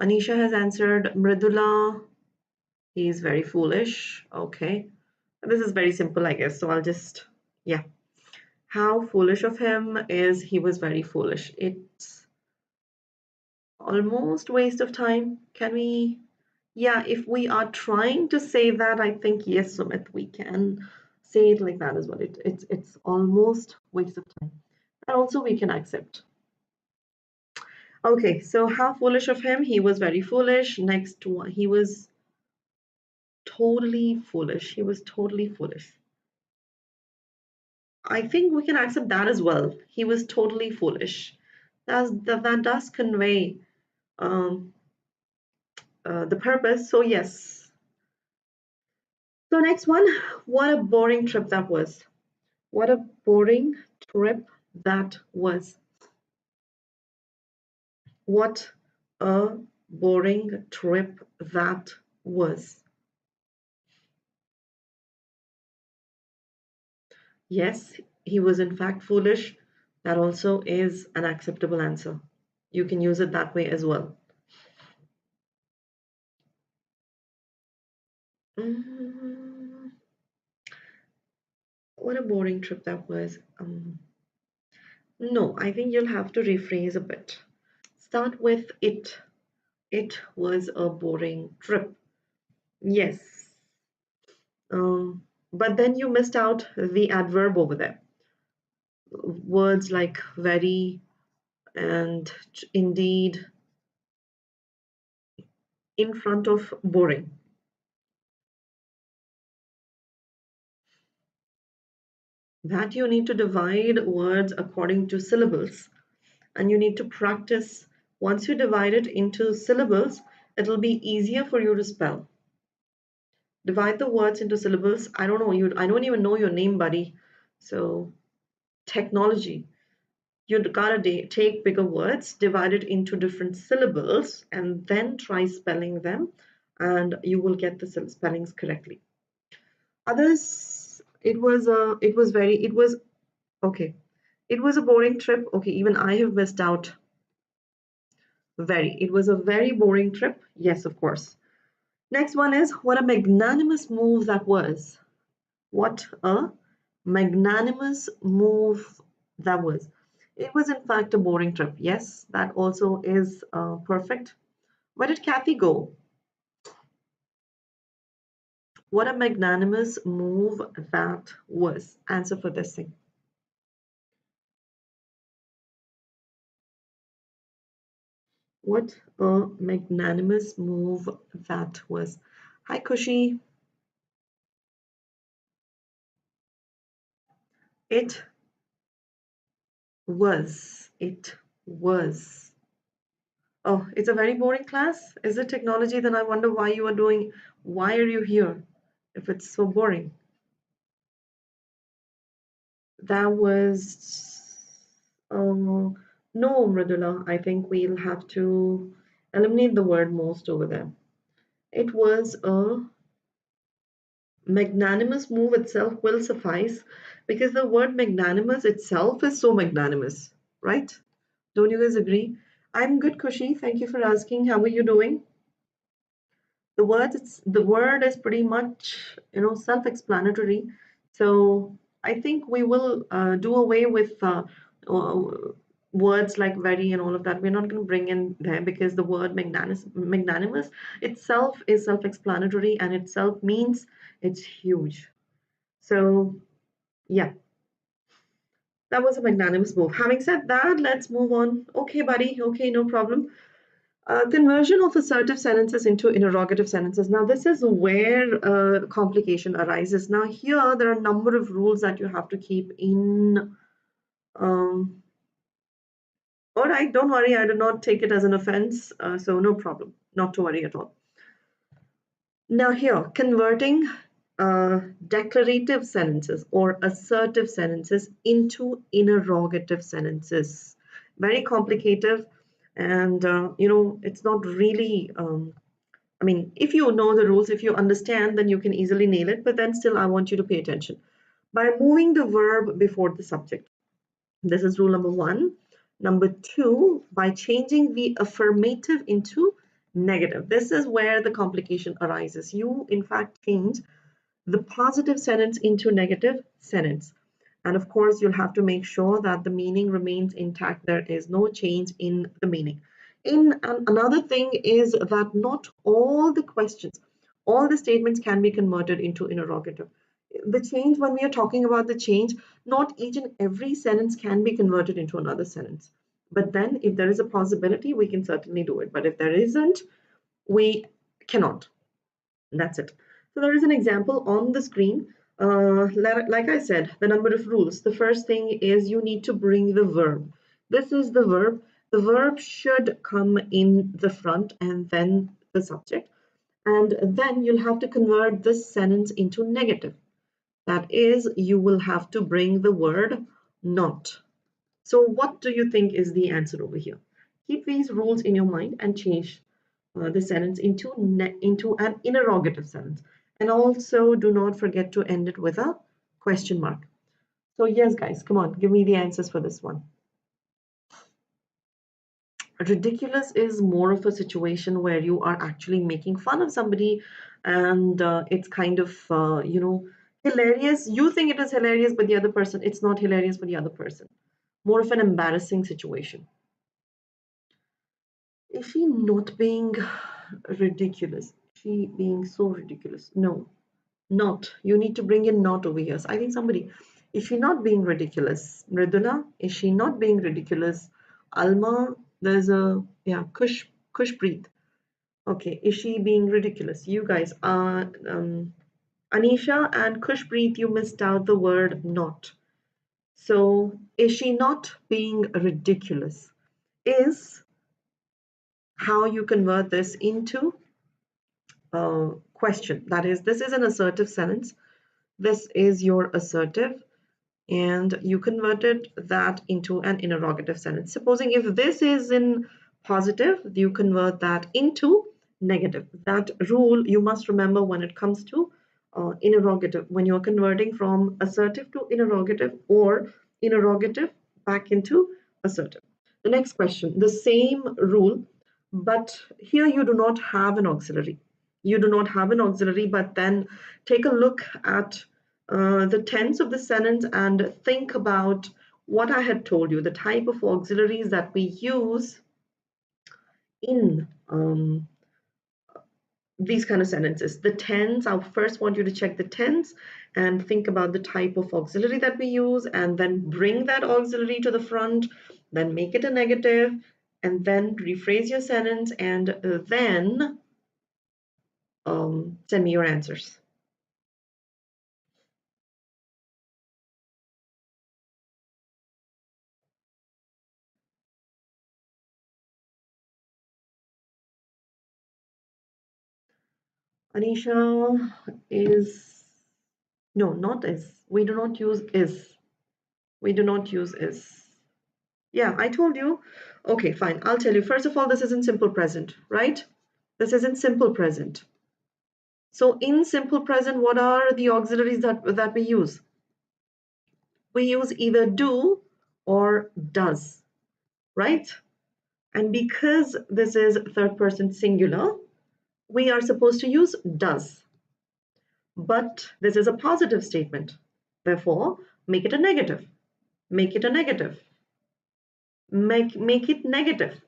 Anisha has answered. Mridula, he is very foolish. Okay. This is very simple, I guess. So I'll just, yeah. How foolish of him is he was very foolish. It's almost waste of time. Can we? Yeah, if we are trying to say that, I think yes, Sumit, we can say it like that as well. It's almost waste of time. And also we can accept. Okay, so how foolish of him. He was very foolish. Next one, he was totally foolish. He was totally foolish. I think we can accept that as well. He was totally foolish. That does convey um, the purpose. So yes. So next one, what a boring trip that was. What a boring trip that was. What a boring trip that was. Yes, he was in fact foolish. That also is an acceptable answer. You can use it that way as well. Mm, what a boring trip that was. No, I think you'll have to rephrase a bit. Start with it. It was a boring trip. Yes. But then you missed out the adverb over there. Words like very and indeed in front of boring. That you need to divide words according to syllables, and you need to practice. Once you divide it into syllables, it'll be easier for you to spell. Divide the words into syllables. I don't know you. I don't even know your name, buddy. So technology. You gotta take bigger words, divide it into different syllables, and then try spelling them, and you will get the spellings correctly. Others, it was okay. It was a boring trip. Okay, even I have missed out very. It was a very boring trip. Yes, of course. Next one is what a magnanimous move that was. What a magnanimous move that was. It was, in fact, a boring trip. Yes, that also is perfect. Where did Kathy go? What a magnanimous move that was. Answer for this thing. What a magnanimous move that was. Hi, Kushi. It was. It was. Oh, it's a very boring class. Is it technology? Then I wonder why you are doing, why are you here if it's so boring? That was, no, Mridula. I think we'll have to eliminate the word most over there. It was a magnanimous move itself will suffice because the word magnanimous itself is so magnanimous, right? Don't you guys agree? I'm good, Kushi. Thank you for asking. How are you doing? The word is pretty much self-explanatory. So I think we will do away with uh, words like very and all of that. We're not going to bring in there because the word magnanimous itself is self-explanatory and itself means it's huge. So yeah, that was a magnanimous move. Having said that, let's move on. Okay, buddy. Okay, no problem. Conversion of assertive sentences into interrogative sentences. Now, this is where complication arises. Now, here there are a number of rules that you have to keep in. Um, all right, don't worry, I do not take it as an offense, so no problem, not to worry at all. Now, here, converting declarative sentences or assertive sentences into interrogative sentences. Very complicated, and it's not really. I mean, if you know the rules, if you understand, then you can easily nail it. But then still, I want you to pay attention. By moving the verb before the subject. This is rule number one. Number two, by changing the affirmative into negative. This is where the complication arises. You, in fact, change the positive sentence into negative sentence. And of course, you'll have to make sure that the meaning remains intact. There is no change in the meaning. Another thing is that not all the questions, all the statements can be converted into interrogative. The change, when we are talking about the change, not each and every sentence can be converted into another sentence. But then, if there is a possibility, we can certainly do it. But if there isn't, we cannot. That's it. So there is an example on the screen. Like I said, the number of rules. The first thing is you need to bring the verb. This is the verb. The verb should come in the front and then the subject. And then you'll have to convert this sentence into negative. That is, you will have to bring the word not. So what do you think is the answer over here? Keep these rules in your mind and change the sentence into an interrogative sentence. And also do not forget to end it with a question mark. So yes, guys, come on, give me the answers for this one. Ridiculous is more of a situation where you are actually making fun of somebody and it's kind of, hilarious. You think it is hilarious, but the other person, it's not hilarious for the other person. More of an embarrassing situation. Is she not being ridiculous? She being so ridiculous? No, not. You need to bring in not over here. So I think somebody, is she not being ridiculous? Mridula, is she not being ridiculous? Alma, there's a, yeah, Kushpreet. Okay, is she being ridiculous? You guys are, Anisha and Kushpreet, you missed out the word not. So is she not being ridiculous? Is how you convert this into a question. That is, this is an assertive sentence. This is your assertive, and you converted that into an interrogative sentence. Supposing if this is in positive, you convert that into negative. That rule you must remember when it comes to interrogative, when you're converting from assertive to interrogative or interrogative back into assertive. The next question, the same rule, but here you do not have an auxiliary. You do not have an auxiliary, but then take a look at the tense of the sentence and think about what I had told you, the type of auxiliaries that we use in these kind of sentences. The tense, I first want you to check the tense and think about the type of auxiliary that we use and then bring that auxiliary to the front, then make it a negative, and then rephrase your sentence and then send me your answers. Anisha is, no, not is. We do not use is. We do not use is. Yeah, I told you. Okay, fine. I'll tell you. First of all, this is in simple present, right? This is in simple present. So in simple present, what are the auxiliaries that we use? We use either do or does, right? And because this is third person singular, we are supposed to use does. But this is a positive statement. Therefore, make it a negative. Make it a negative. Make it negative.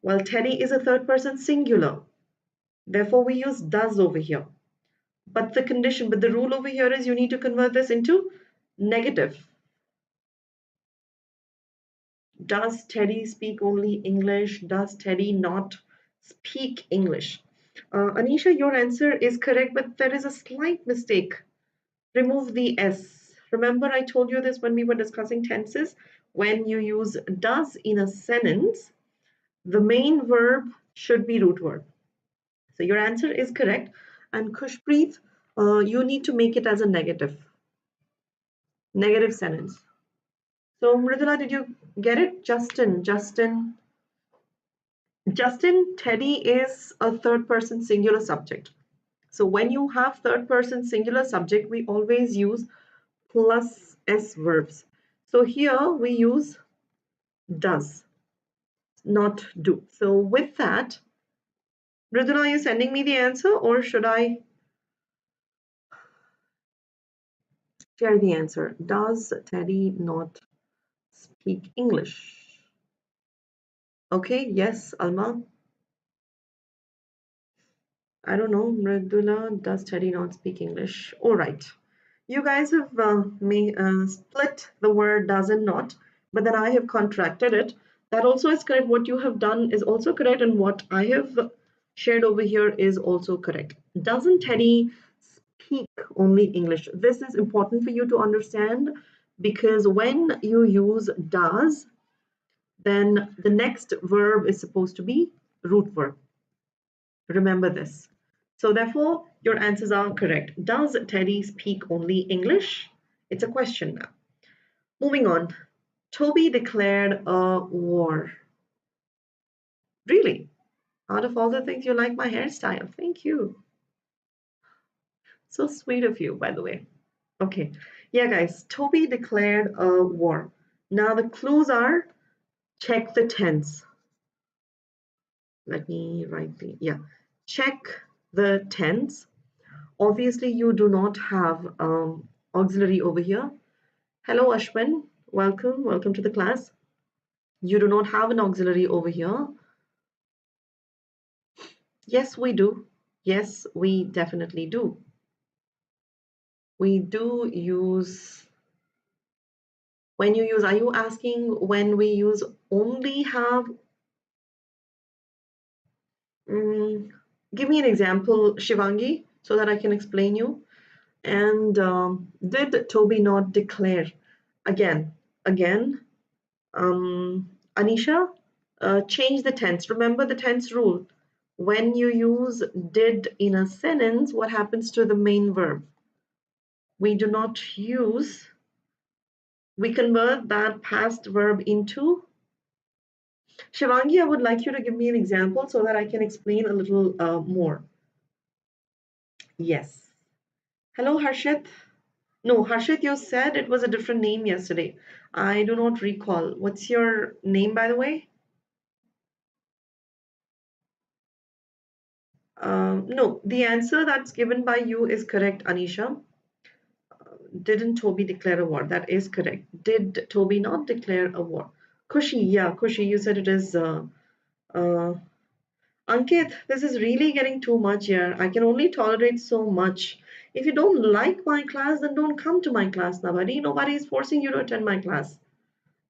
Well, Teddy is a third person singular. Therefore, we use does over here. But the rule over here is you need to convert this into negative. Does Teddy speak only English? Does Teddy not speak English? Anisha, your answer is correct, but there is a slight mistake. Remove the S. Remember, I told you this when we were discussing tenses. When you use does in a sentence, the main verb should be root verb. So your answer is correct. And Kushpreet, you need to make it as a negative sentence. So Mridula, did you get it? Justin, Teddy is a third person singular subject. So when you have third person singular subject, we always use plus S verbs. So here we use does, not do. So with that, Mridula, are you sending me the answer or should I share the answer? Does Teddy not speak English? Okay, yes, Alma. I don't know, Mridula, does Teddy not speak English? All right. You guys have split the word does and not, but then I have contracted it. That also is correct. What you have done is also correct, and what I have shared over here is also correct. Doesn't Teddy speak only English? This is important for you to understand because when you use does, then the next verb is supposed to be root verb. Remember this. So therefore, your answers are correct. Does Teddy speak only English? It's a question now. Moving on. Toby declared a war. Really? Out of all the things, you like my hairstyle. Thank you. So sweet of you, by the way. Okay. Yeah, guys. Toby declared a war. Now the clues are check the tense. Let me write the, yeah. Check the tense. Obviously, you do not have auxiliary over here. Hello, Ashwin. Welcome to the class. You do not have an auxiliary over here. Yes, we do. Yes, we definitely do. We do use, when you use, are you asking when we use only have? Give me an example, Shivangi, so that I can explain you. And did Toby not declare? Again, Anisha, change the tense. Remember the tense rule. When you use did in a sentence, what happens to the main verb? We do not use, we convert that past verb into. Shivangi, I would like you to give me an example so that I can explain a little more. Yes. Hello, Harshit. No, Harshit, you said it was a different name yesterday. I do not recall. What's your name, by the way? No, the answer that's given by you is correct, Anisha. Didn't Toby declare a war? That is correct. Did Toby not declare a war? Kushi, yeah, Kushi, you said it is. Uh, Ankit, this is really getting too much here. I can only tolerate so much. If you don't like my class, then don't come to my class, Nobody is forcing you to attend my class.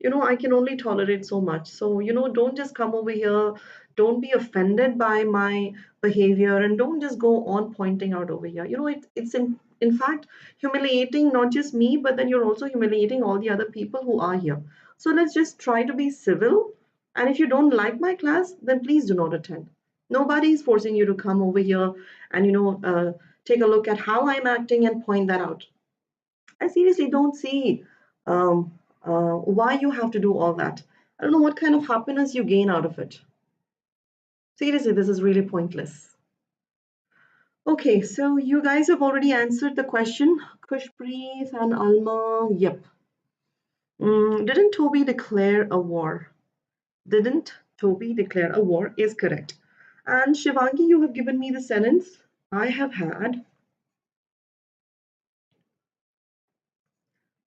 I can only tolerate so much. So, don't just come over here. Don't be offended by my behavior and don't just go on pointing out over here. It's in fact humiliating not just me, but then you're also humiliating all the other people who are here. So let's just try to be civil. And if you don't like my class, then please do not attend. Nobody is forcing you to come over here and, take a look at how I'm acting and point that out. I seriously don't see um, why you have to do all that. I don't know what kind of happiness you gain out of it. Seriously, this is really pointless. Okay, so you guys have already answered the question. Kushpreet and Alma, yep. Didn't Toby declare a war? Didn't Toby declare a war is correct. And Shivangi, you have given me the sentence. I have had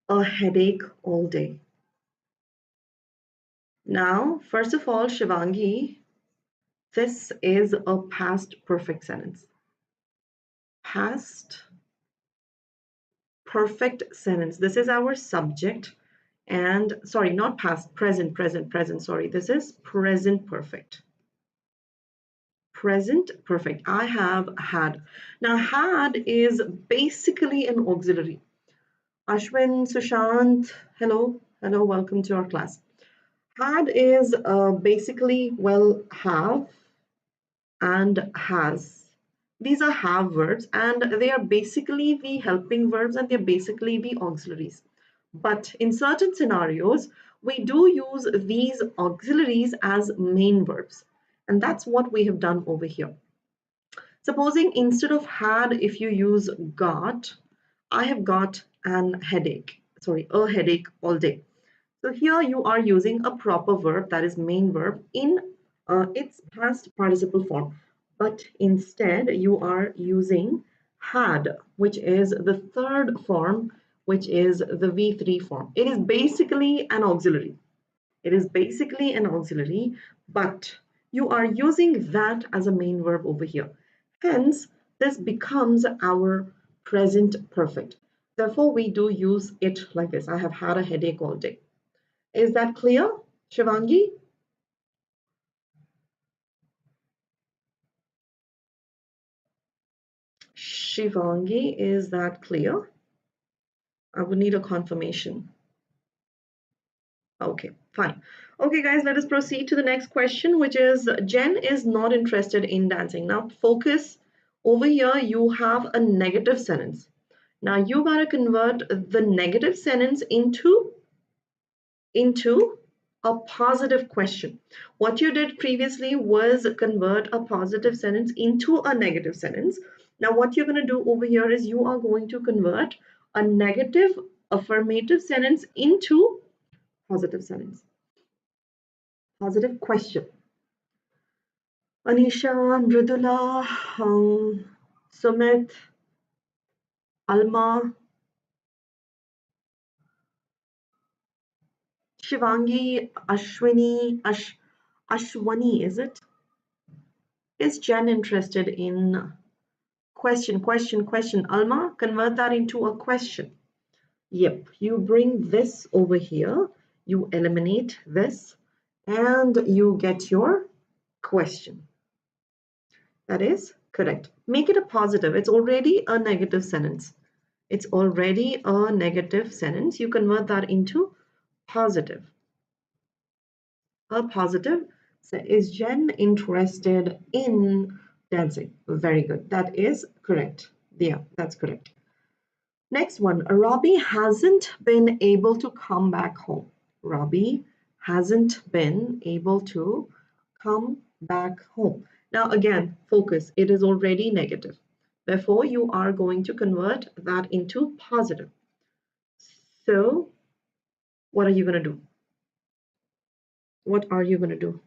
a headache all day. Now, first of all, Shivangi, this is a past perfect sentence. Past perfect sentence. This is our subject. And sorry, not past, present. Sorry, this is present perfect. Present perfect. I have had. Now, had is basically an auxiliary. Ashwin, Sushant, hello, welcome to our class. Had is basically, well, have and has. These are have verbs and they are basically the helping verbs and they're basically the auxiliaries. But in certain scenarios, we do use these auxiliaries as main verbs. And that's what we have done over here. Supposing instead of had, if you use got, I have got an headache. Sorry, a headache all day. So here you are using a proper verb, that is main verb, in its past participle form. But instead you are using had, which is the third form, which is the V3 form. It is basically an auxiliary. It is basically an auxiliary, but you are using that as a main verb over here. Hence, this becomes our present perfect. Therefore, we do use it like this. I have had a headache all day. Is that clear, Shivangi? Shivangi, is that clear? I would need a confirmation. Okay, fine. Okay, guys, let us proceed to the next question, which is Jen is not interested in dancing. Now, focus over here. You have a negative sentence. Now, you gotta convert the negative sentence into a positive question. What you did previously was convert a positive sentence into a negative sentence. Now, what you're going to do over here is you are going to convert a negative affirmative sentence into positive sentence. Positive question. Anisha, Mridula, Sumit, Alma, Shivangi, Ashwani, is it? Is Jen interested in question? Alma, convert that into a question. Yep, you bring this over here, you eliminate this, and you get your question. That is correct. Make it a positive. It's already a negative sentence. It's already a negative sentence. You convert that into positive. A positive. So is Jen interested in dancing? Very good. That is correct. Yeah, that's correct. Next one, Robbie hasn't been able to come back home. Robbie hasn't been able to come back home. Now again, focus, it is already negative. Therefore, you are going to convert that into positive. So what are you going to do? What are you going to do?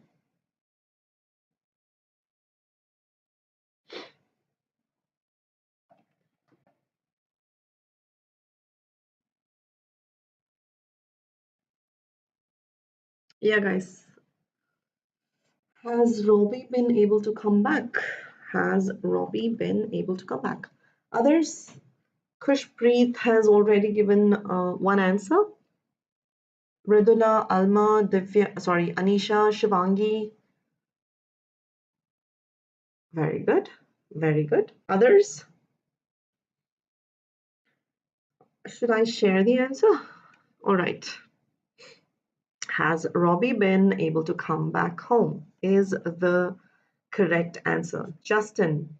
Yeah, guys. Has Robbie been able to come back? Has Robbie been able to come back? Others? Kushpreet has already given one answer. Mridula, Alma, Divya, sorry, Anisha, Shivangi. Very good. Very good. Others? Should I share the answer? All right. Has Robbie been able to come back home? Is the correct answer. Justin,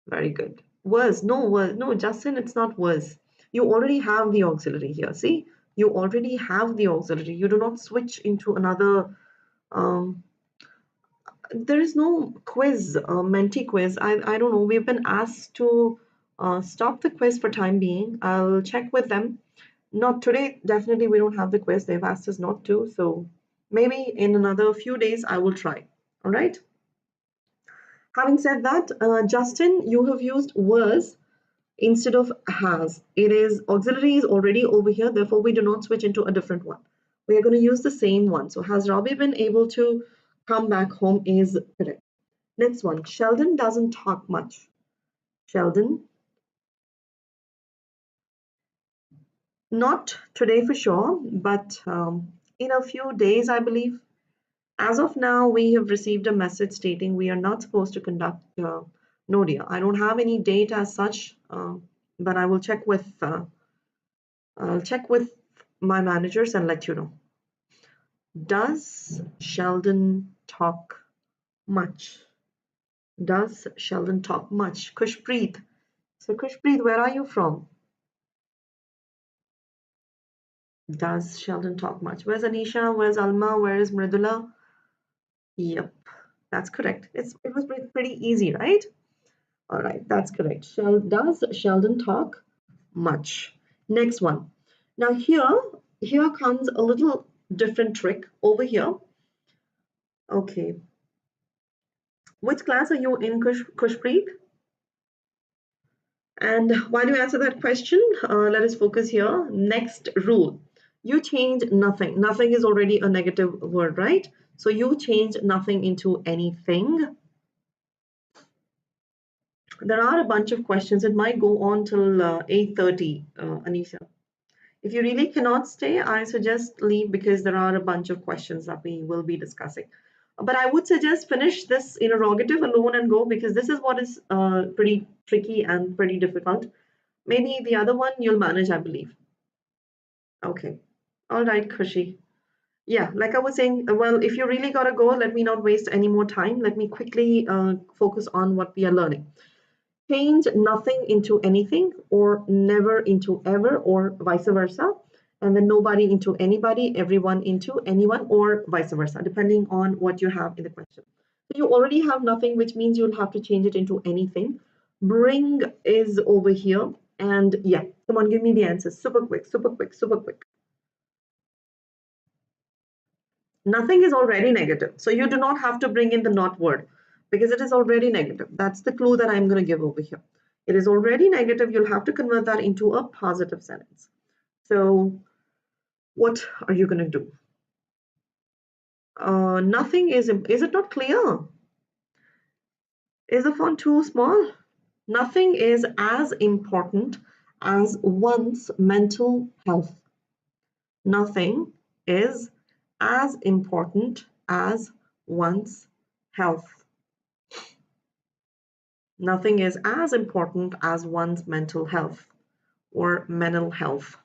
very good. No, Justin, it's not was. You already have the auxiliary here. See, you already have the auxiliary. You do not switch into another. Um, there is no quiz, Menti quiz. I don't know. We've been asked to stop the quiz for time being. I'll check with them. Not today, definitely we don't have the quiz. They've asked us not to. So maybe in another few days I will try. All right. Having said that, Justin, you have used was instead of has. It is auxiliary is already over here, therefore we do not switch into a different one. We are going to use the same one. So has Robbie been able to come back home is correct. Next one, Sheldon doesn't talk much. Sheldon, not today for sure, but in a few days, I believe. As of now, we have received a message stating we are not supposed to conduct NODIA. I don't have any date as such, but I'll check with my managers and let you know. Does Sheldon talk much? Does Sheldon talk much? Kushpreet. So Kushpreet, where are you from? Does Sheldon talk much? Where's Anisha? Where's Alma? Where is Mridula? Yep, that's correct. It was pretty easy, right? All right, that's correct. Does Sheldon talk much? Next one. Now here comes a little different trick over here. Okay. Which class are you in, Kushpreet? And while you answer that question, let us focus here. Next rule. You change nothing. Nothing is already a negative word, right? So you change nothing into anything. There are a bunch of questions. It might go on till 8:30, Anisha. If you really cannot stay, I suggest leave because there are a bunch of questions that we will be discussing. But I would suggest finish this interrogative alone and go because this is what is pretty tricky and pretty difficult. Maybe the other one you'll manage, I believe. Okay. All right, Khushi. Yeah, like I was saying, well, if you really gotta go, let me not waste any more time. Let me quickly focus on what we are learning. Change nothing into anything or never into ever or vice versa. And then nobody into anybody, everyone into anyone or vice versa, depending on what you have in the question. So you already have nothing, which means you'll have to change it into anything. Bring is over here. And yeah, come on, give me the answers. Super quick, super quick, super quick. Nothing is already negative. So you do not have to bring in the not word because it is already negative. That's the clue that I'm going to give over here. It is already negative. You'll have to convert that into a positive sentence. So what are you going to do? Nothing is it not clear? Is the font too small? Nothing is as important as one's mental health. Nothing is as important as one's health. Nothing is as important as one's mental health or mental health.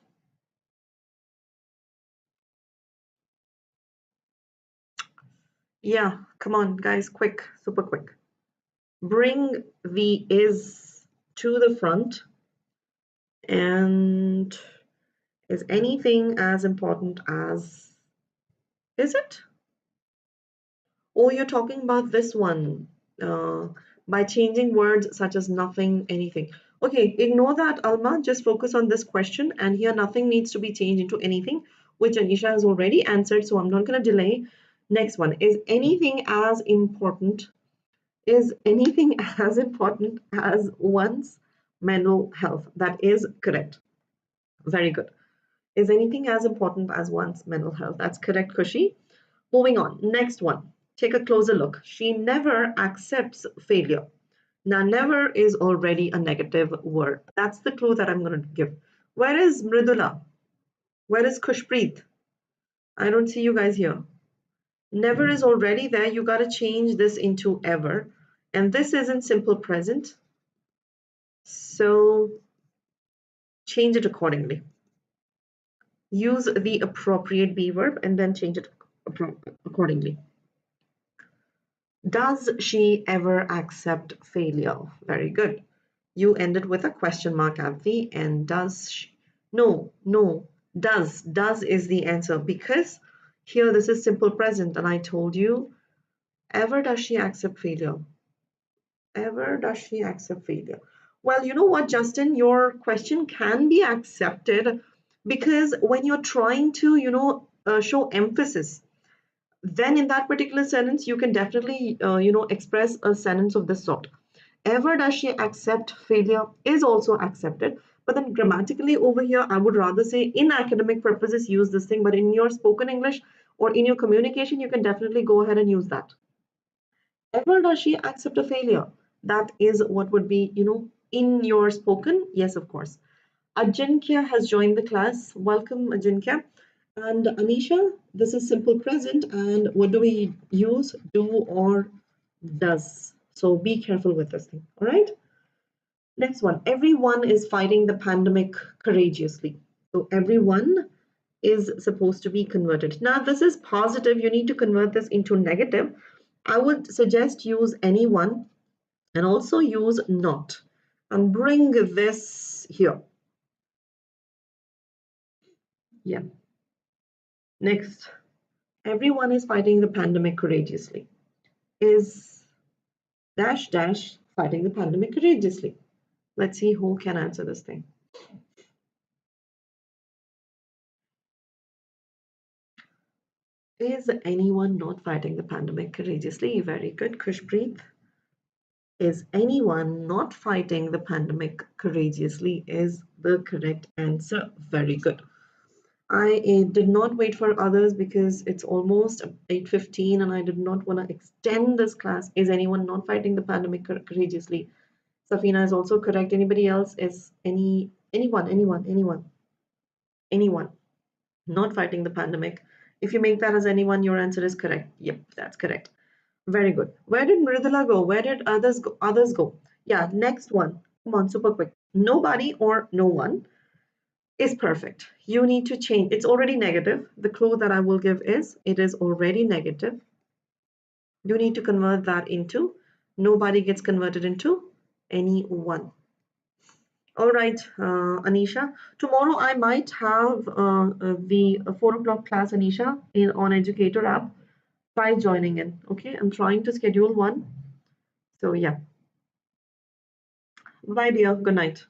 Yeah, come on, guys, quick, super quick. Bring the is to the front. And is anything as important as, is it? Oh, you're talking about this one by changing words such as nothing, anything. Okay, ignore that, Alma. Just focus on this question. And here, nothing needs to be changed into anything, which Anisha has already answered. So I'm not going to delay. Next one, is anything as important? Is anything as important as one's mental health? That is correct. Very good. Is anything as important as one's mental health? That's correct, Kushi. Moving on. Next one. Take a closer look. She never accepts failure. Now, never is already a negative word. That's the clue that I'm going to give. Where is Mridula? Where is Kushpreet? I don't see you guys here. Never is already there. You got to change this into ever. And this is in simple present. So change it accordingly. Use the appropriate be verb and then change it accordingly. Does she ever accept failure? Very good. You ended with a question mark at the end. Does she? No, no. Does is the answer, because here this is simple present and I told you, ever does she accept failure? Ever does she accept failure? Well, you know what, Justin, your question can be accepted because when you're trying to, show emphasis, then in that particular sentence, you can definitely, express a sentence of this sort. Ever does she accept failure is also accepted. But then grammatically over here, I would rather say in academic purposes, use this thing. But in your spoken English or in your communication, you can definitely go ahead and use that. Ever does she accept a failure? That is what would be, in your spoken. Yes, of course. Ajinkya has joined the class. Welcome, Ajinkya. And Anisha, this is simple present. And what do we use? Do or does. So be careful with this thing. All right. Next one. Everyone is fighting the pandemic courageously. So everyone is supposed to be converted. Now, this is positive. You need to convert this into negative. I would suggest use anyone and also use not and bring this here. Yeah. Next, everyone is fighting the pandemic courageously. Is dash dash fighting the pandemic courageously? Let's see who can answer this thing. Is anyone not fighting the pandemic courageously? Very good, Kushpreet. Is anyone not fighting the pandemic courageously is the correct answer. Very good. I did not wait for others because it's almost 8:15 and I did not want to extend this class. Is anyone not fighting the pandemic courageously? Safina is also correct. Anybody else? Is anyone not fighting the pandemic? If you make that as anyone, your answer is correct. Yep, that's correct. Very good. Where did Mridula go? Where did others go? Yeah, next one. Come on, super quick. Nobody or no one is perfect. You need to change. It's already negative. The clue that I will give is it is already negative. You need to convert that into nobody gets converted into anyone. All right, Anisha. Tomorrow I might have the 4 o'clock class, Anisha, on Educator app. Try joining in. Okay, I'm trying to schedule one. So yeah. Bye, dear. Good night.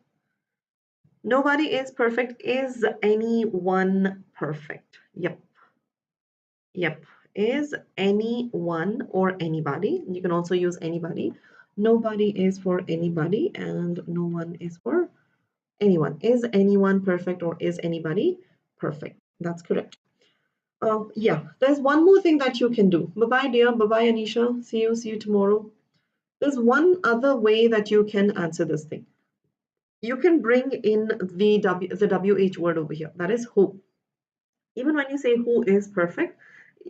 Nobody is perfect. Is anyone perfect? Yep. Yep. Is anyone or anybody? You can also use anybody. Nobody is for anybody and no one is for anyone. Is anyone perfect or is anybody perfect? That's correct. Yeah, there's one more thing that you can do. Bye-bye, dear. Bye-bye, Anisha. See you tomorrow. There's one other way that you can answer this thing. You can bring in the WH word over here. That is who. Even when you say who is perfect,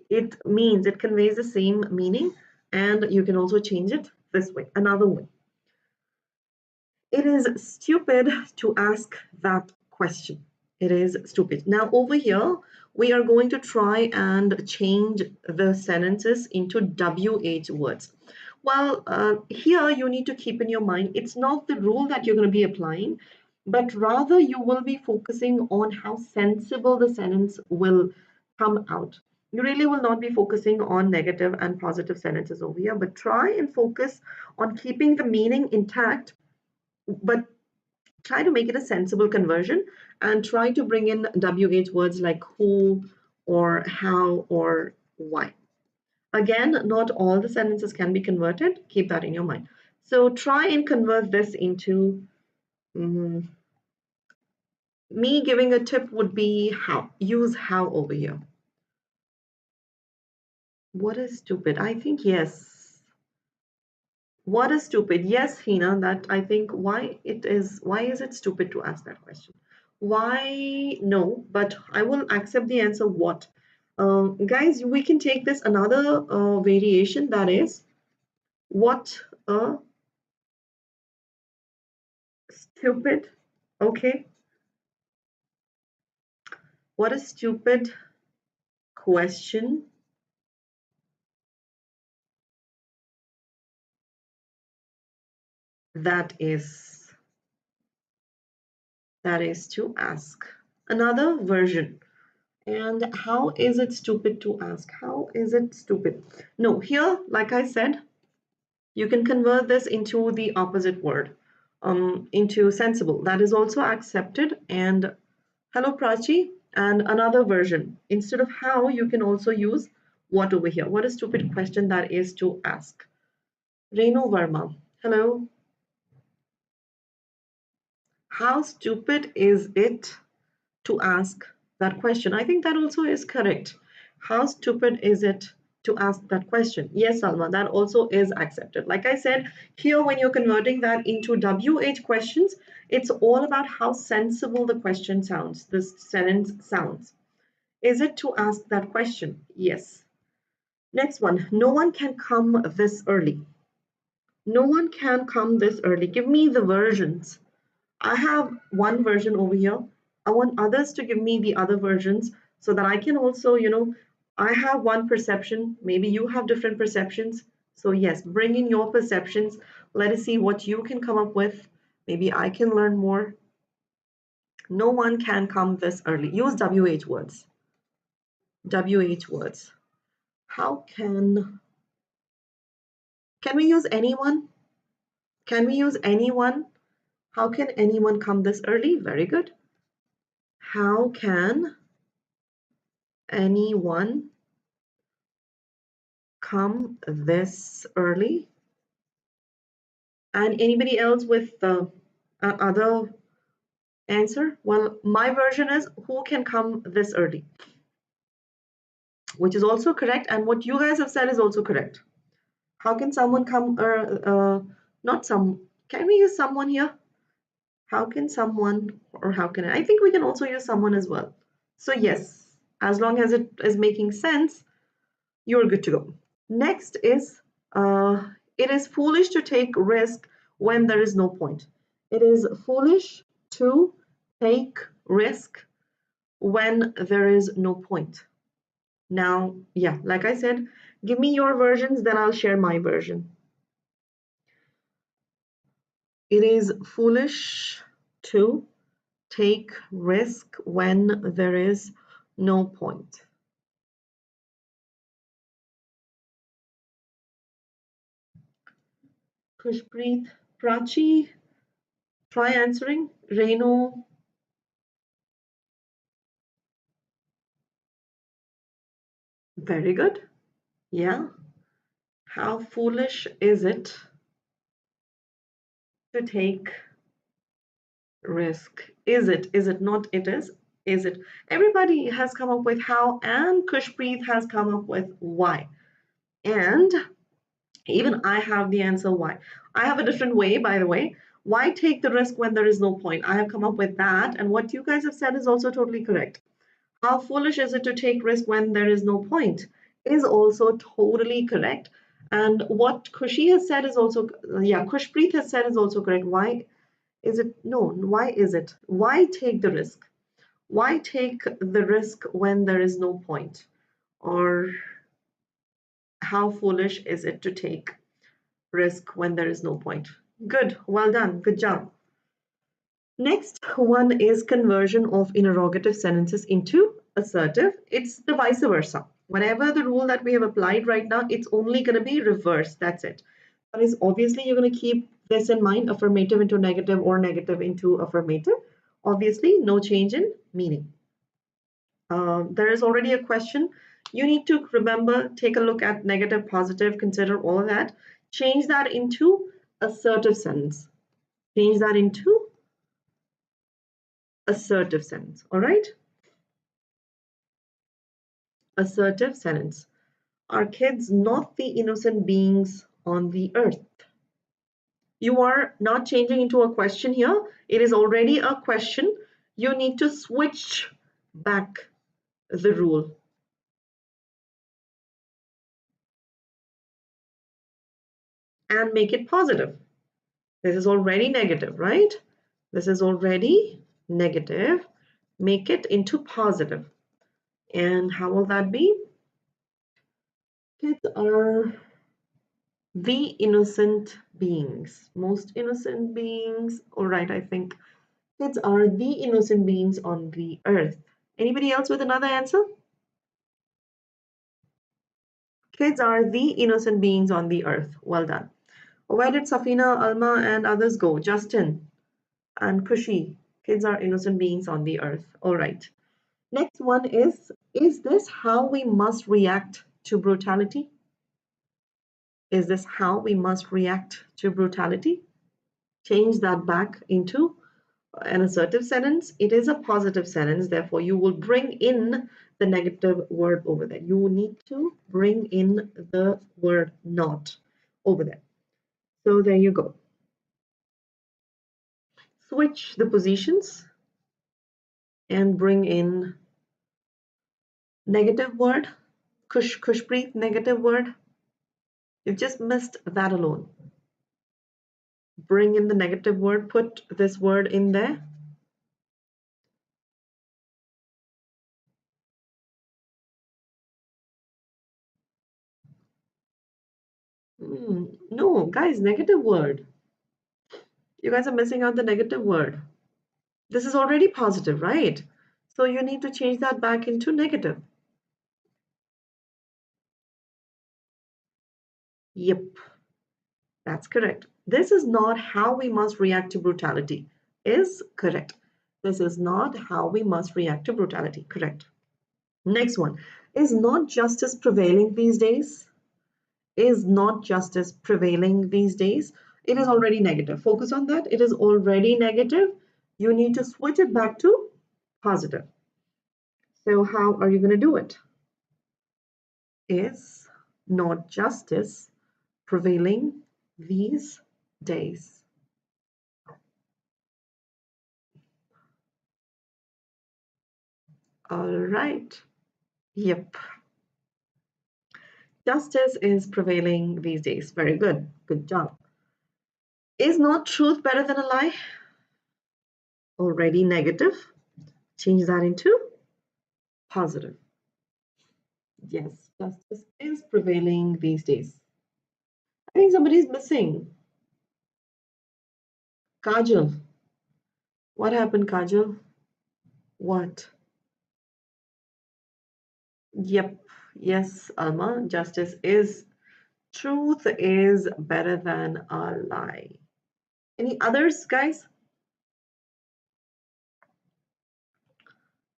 it means it conveys the same meaning, and you can also change it this way, another way. It is stupid to ask that question. It is stupid. Now over here, we are going to try and change the sentences into WH words. Well, here you need to keep in your mind, it's not the rule that you're going to be applying, but rather you will be focusing on how sensible the sentence will come out. You really will not be focusing on negative and positive sentences over here, but try and focus on keeping the meaning intact, but try to make it a sensible conversion and try to bring in WH words like who or how or why. Again, not all the sentences can be converted. Keep that in your mind. So try and convert this into me giving a tip would be how. Use how over here. What is stupid? I think yes. What is stupid? Yes, Hina, that I think why is it stupid to ask that question? Why no, but I will accept the answer what. Guys, we can take this another variation, that is, what a stupid, okay, what a stupid question that is. That is to ask. Another version. And how is it stupid to ask? How is it stupid? No, here, like I said, you can convert this into the opposite word, into sensible. That is also accepted. And hello, Prachi. And another version. Instead of how, you can also use what over here. What a stupid question that is to ask. Renu Verma. Hello. How stupid is it to ask that question? I think that also is correct. How stupid is it to ask that question? Yes, Salma, that also is accepted. Like I said, here when you're converting that into WH questions, it's all about how sensible the question sounds, this sentence sounds. Is it to ask that question? Yes. Next one, no one can come this early. No one can come this early. Give me the versions. I have one version over here. I want others to give me the other versions so that I can also, I have one perception. Maybe you have different perceptions. So, yes, bring in your perceptions. Let us see what you can come up with. Maybe I can learn more. No one can come this early. Use WH words. WH words. How can we use anyone? Can we use anyone? How can anyone come this early? Very good. How can anyone come this early? And anybody else with the other answer? Well, my version is who can come this early, which is also correct. And what you guys have said is also correct. How can someone come, not some, can we use someone here? How can someone, or how can I think we can also use someone as well. So yes, as long as it is making sense, you're good to go. Next is, it is foolish to take risk when there is no point. It is foolish to take risk when there is no point. Now, yeah, like I said, give me your versions, then I'll share my version. It is foolish to take risk when there is no point. Kushpreet, Prachi, try answering. Renu, very good. Yeah. How foolish is it to take risk? Is it? Is it not? It is. Is it? Everybody has come up with how, and Kushpreet has come up with why. And even I have the answer why. I have a different way, by the way. Why take the risk when there is no point? I have come up with that. And what you guys have said is also totally correct. How foolish is it to take risk when there is no point? Is also totally correct. And what Kushi has said is also, yeah, Kushpreet has said is also correct. Why is it? No, why is it? Why take the risk? Why take the risk when there is no point? Or how foolish is it to take risk when there is no point? Good, well done, good job. Next one is conversion of interrogative sentences into assertive. It's the vice versa. Whatever the rule that we have applied right now, it's only going to be reversed. That's it. That is, obviously, you're going to keep this in mind, affirmative into negative or negative into affirmative. Obviously, no change in meaning. There is already a question. You need to remember, take a look at negative, positive, consider all of that. Change that into assertive sentence. Change that into assertive sentence. All right? Assertive sentence. Are kids not the innocent beings on the earth? You are not changing into a question here. It is already a question. You need to switch back the rule. and make it positive. This is already negative, right? This is already negative. Make it into positive. And how will that be? Kids are the innocent beings. Most innocent beings. All right, I think kids are the innocent beings on the earth. Anybody else with another answer? Kids are the innocent beings on the earth. Well done. Where did Safina, Alma, and others go? Justin and Kushi. Kids are innocent beings on the earth. All right. Next one is this how we must react to brutality? Is this how we must react to brutality? Change that back into an assertive sentence. It is a positive sentence, therefore you will bring in the negative word over there. You need to bring in the word not over there. So there you go. Switch the positions and bring in negative word. Kushpreet, negative word. You've just missed that alone. Bring in the negative word. Put this word in there. No, guys, negative word. You guys are missing out the negative word. This is already positive, right? So you need to change that back into negative. Yep, that's correct. This is not how we must react to brutality. Is correct. This is not how we must react to brutality. Correct. Next one. Is not justice prevailing these days? Is not justice prevailing these days? It is already negative. Focus on that. It is already negative. You need to switch it back to positive. So how are you going to do it? Is not justice prevailing these days? All right. Yep. Justice is prevailing these days. Very good. Good job. Is not truth better than a lie? Already negative. Change that into positive. Yes, justice is prevailing these days. I think somebody's missing. Kajal. What happened, Kajal? What? Yep. Yes, Alma. Truth is better than a lie. Any others, guys?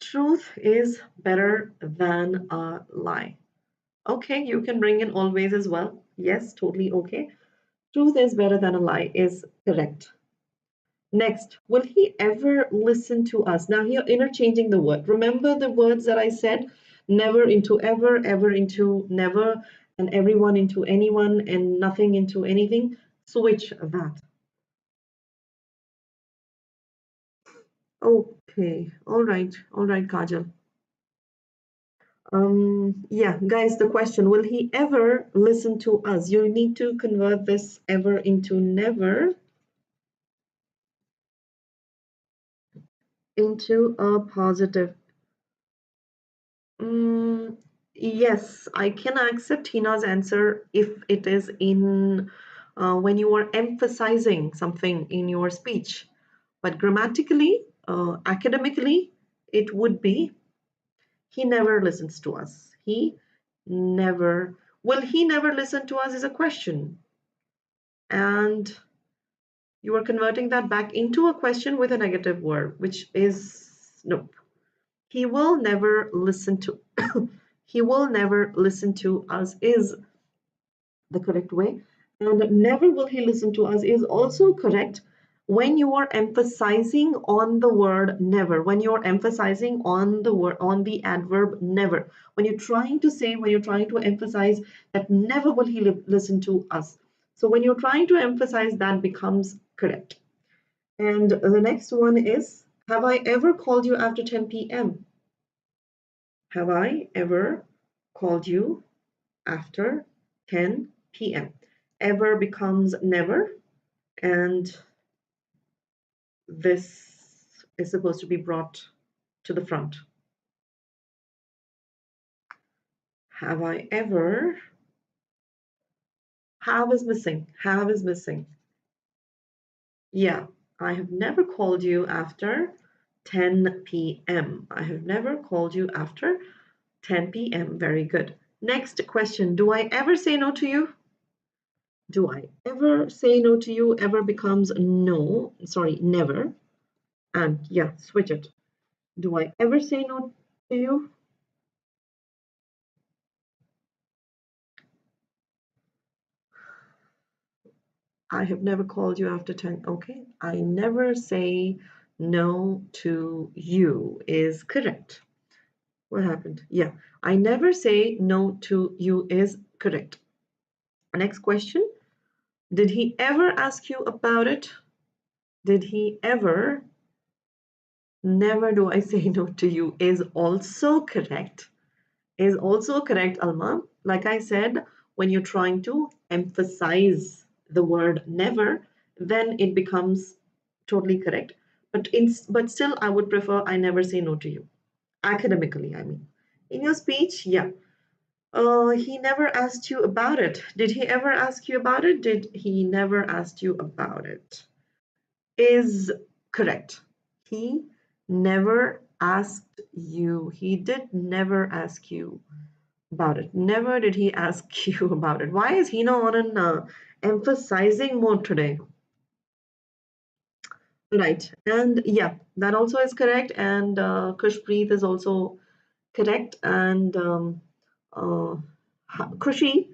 Truth is better than a lie. Okay, you can bring in always as well. Yes, totally okay. Truth is better than a lie is correct. Next, will he ever listen to us? Now here, interchanging the word. Remember the words that I said? Never into ever, ever into never, and everyone into anyone, and nothing into anything. Switch that. Okay, all right, Kajal. Yeah, guys, the question, will he ever listen to us? You need to convert this ever into never, into a positive. Yes, I can accept Hina's answer if it is in when you are emphasizing something in your speech. But grammatically, academically, it would be he never listens to us. Never, will he never listen to us is a question. And you are converting that back into a question with a negative word, which is nope. He will never listen to he will never listen to us is the correct way. And never will he listen to us is also correct when you are emphasizing on the word never, when you're emphasizing on the word, on the adverb never, when you're trying to emphasize that never will he listen to us. So when you're trying to emphasize, that becomes correct. And the next one is, have I ever called you after 10 p.m.? Have I ever called you after 10 p.m.? ever becomes never, and this is supposed to be brought to the front. Have I ever? Have is missing. Have is missing. Yeah, I have never called you after 10 p.m. I have never called you after 10 p.m. Very good. Next question. Do I ever say no to you? Do I ever say no to you? Ever becomes no. Sorry, never. And yeah, switch it. Do I ever say no to you? I have never called you after 10. Okay. I never say no to you is correct. What happened? Yeah. I never say no to you is correct. Next question. Did he ever ask you about it? Did he ever? Never do I say no to you is also correct. Is also correct, Alma. Like I said, when you're trying to emphasize the word never, then it becomes totally correct. But still, I would prefer I never say no to you. Academically, I mean. In your speech, yeah. He never asked you about it. Did he ever ask you about it? Did he never ask you about it? Is correct. He never asked you. He did never ask you about it. Never did he ask you about it. Why is he not on an emphasizing mode today? Right. And yeah, that also is correct. And Kushpreet is also correct. And uh, Khushi,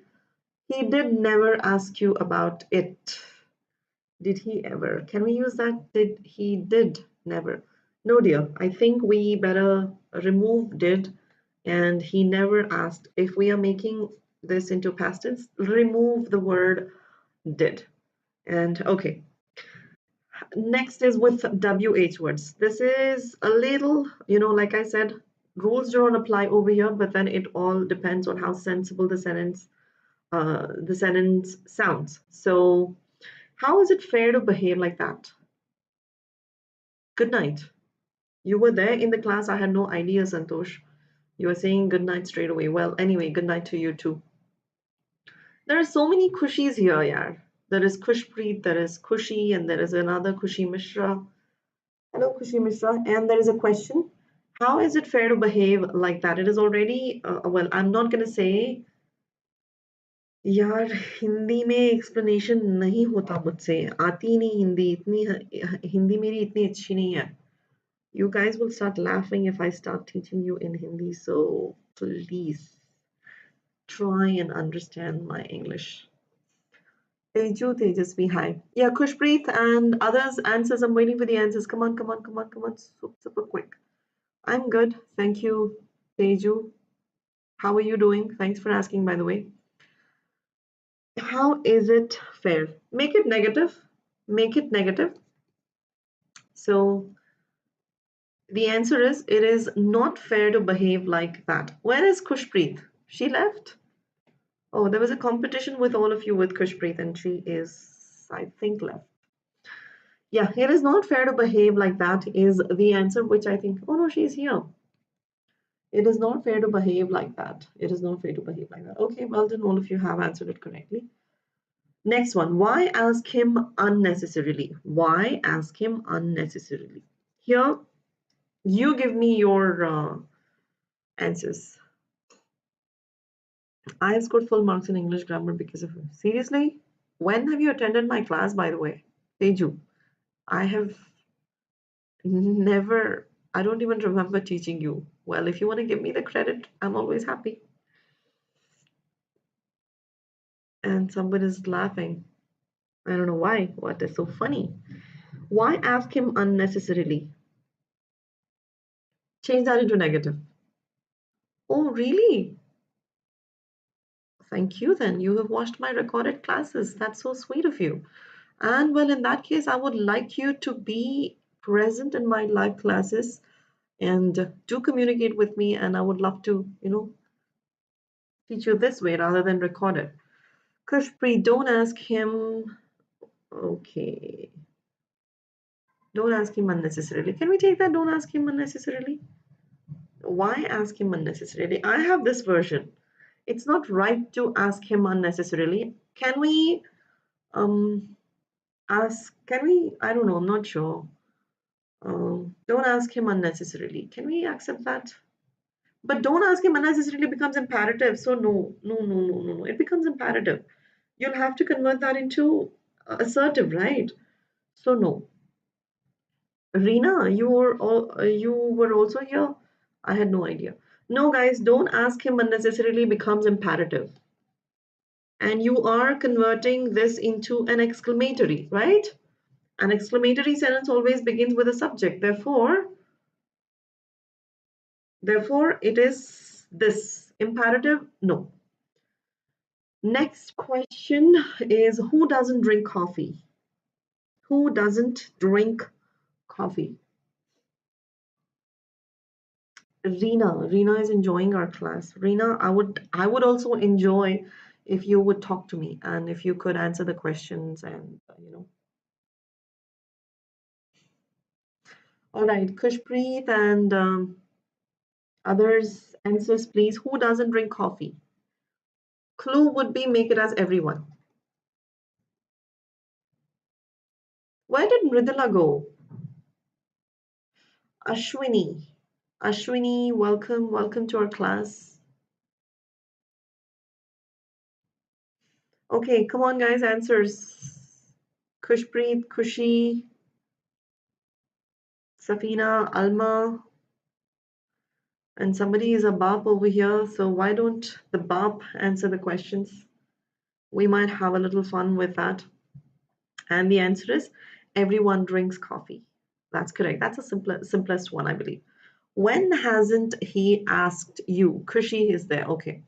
he did never ask you about it. Did he ever? Can we use that? Did he did never? No, dear. I think we better remove did, and he never asked. If we are making this into past tense, remove the word did. And okay. Next is with WH words. This is a little, like I said, rules don't apply over here, but then it all depends on how sensible the sentence sounds. So, how is it fair to behave like that? Good night. You were there in the class. I had no idea, Santosh. You were saying good night straight away. Well, anyway, good night to you too. There are so many Kushis here, yaar. There is Kushpreet, there is Kushi, and there is another Kushi Mishra. Hello, Kushi Mishra. And there is a question. How is it fair to behave like that? It is already, well, I'm not going to say, यार हिंदी में explanation नहीं होता मुझसे आती नहीं हिंदी इतनी हिंदी मेरी इतनी अच्छी नहीं है. You guys will start laughing if I start teaching you in Hindi, so please try and understand my English. Teju, Tejasvi, hi. Yeah, Kushpreet and others answers. I'm waiting for the answers. Come on, come on, come on, come on. Super quick. I'm good. Thank you, Teju. How are you doing? Thanks for asking, by the way. How is it fair? Make it negative. Make it negative. So the answer is it is not fair to behave like that. Where is Kushpreet? She left? Oh, there was a competition with all of you with Kushpreet, and she is, I think, left. Yeah, it is not fair to behave like that is the answer, which I think, oh no, she's here. It is not fair to behave like that. It is not fair to behave like that. Okay, well done, all of you have answered it correctly. Next one, why ask him unnecessarily? Why ask him unnecessarily? Here, you give me your answers. I have scored full marks in English grammar because of her. Seriously? When have you attended my class, by the way? Teju, I have never, I don't even remember teaching you. Well, if you want to give me the credit, I'm always happy. And someone is laughing. I don't know why. What is so funny? Why ask him unnecessarily? Change that into negative. Oh, really? Thank you then. You have watched my recorded classes. That's so sweet of you. And well, in that case, I would like you to be present in my live classes and do communicate with me. And I would love to, teach you this way rather than record it. Kushpreet, don't ask him. Okay. Don't ask him unnecessarily. Can we take that? Don't ask him unnecessarily. Why ask him unnecessarily? I have this version. It's not right to ask him unnecessarily. Can we ask? Can we? I don't know. I'm not sure. Don't ask him unnecessarily. Can we accept that? But don't ask him unnecessarily becomes imperative. So no, no, no, no, no, no. It becomes imperative. You'll have to convert that into assertive, right? So no. Reena, you were also here. I had no idea. No, guys, don't ask him unnecessarily becomes imperative. And you are converting this into an exclamatory, right? An exclamatory sentence always begins with a subject. Therefore, it is this. Imperative? No. Next question is who doesn't drink coffee? Who doesn't drink coffee? Reena is enjoying our class. Reena, I would also enjoy if you would talk to me and if you could answer the questions and All right, Kushpreet and others answers please. Who doesn't drink coffee? Clue would be make it as everyone. Where did Mridula go? Ashwini. Ashwini, welcome to our class. Okay, come on, guys, answers. Kushpreet, Kushi, Safina, Alma, and somebody is a Bap over here. So why don't the Bap answer the questions? We might have a little fun with that. And the answer is everyone drinks coffee. That's correct. That's the simplest one, I believe. When hasn't he asked you? Kushi is there. Okay.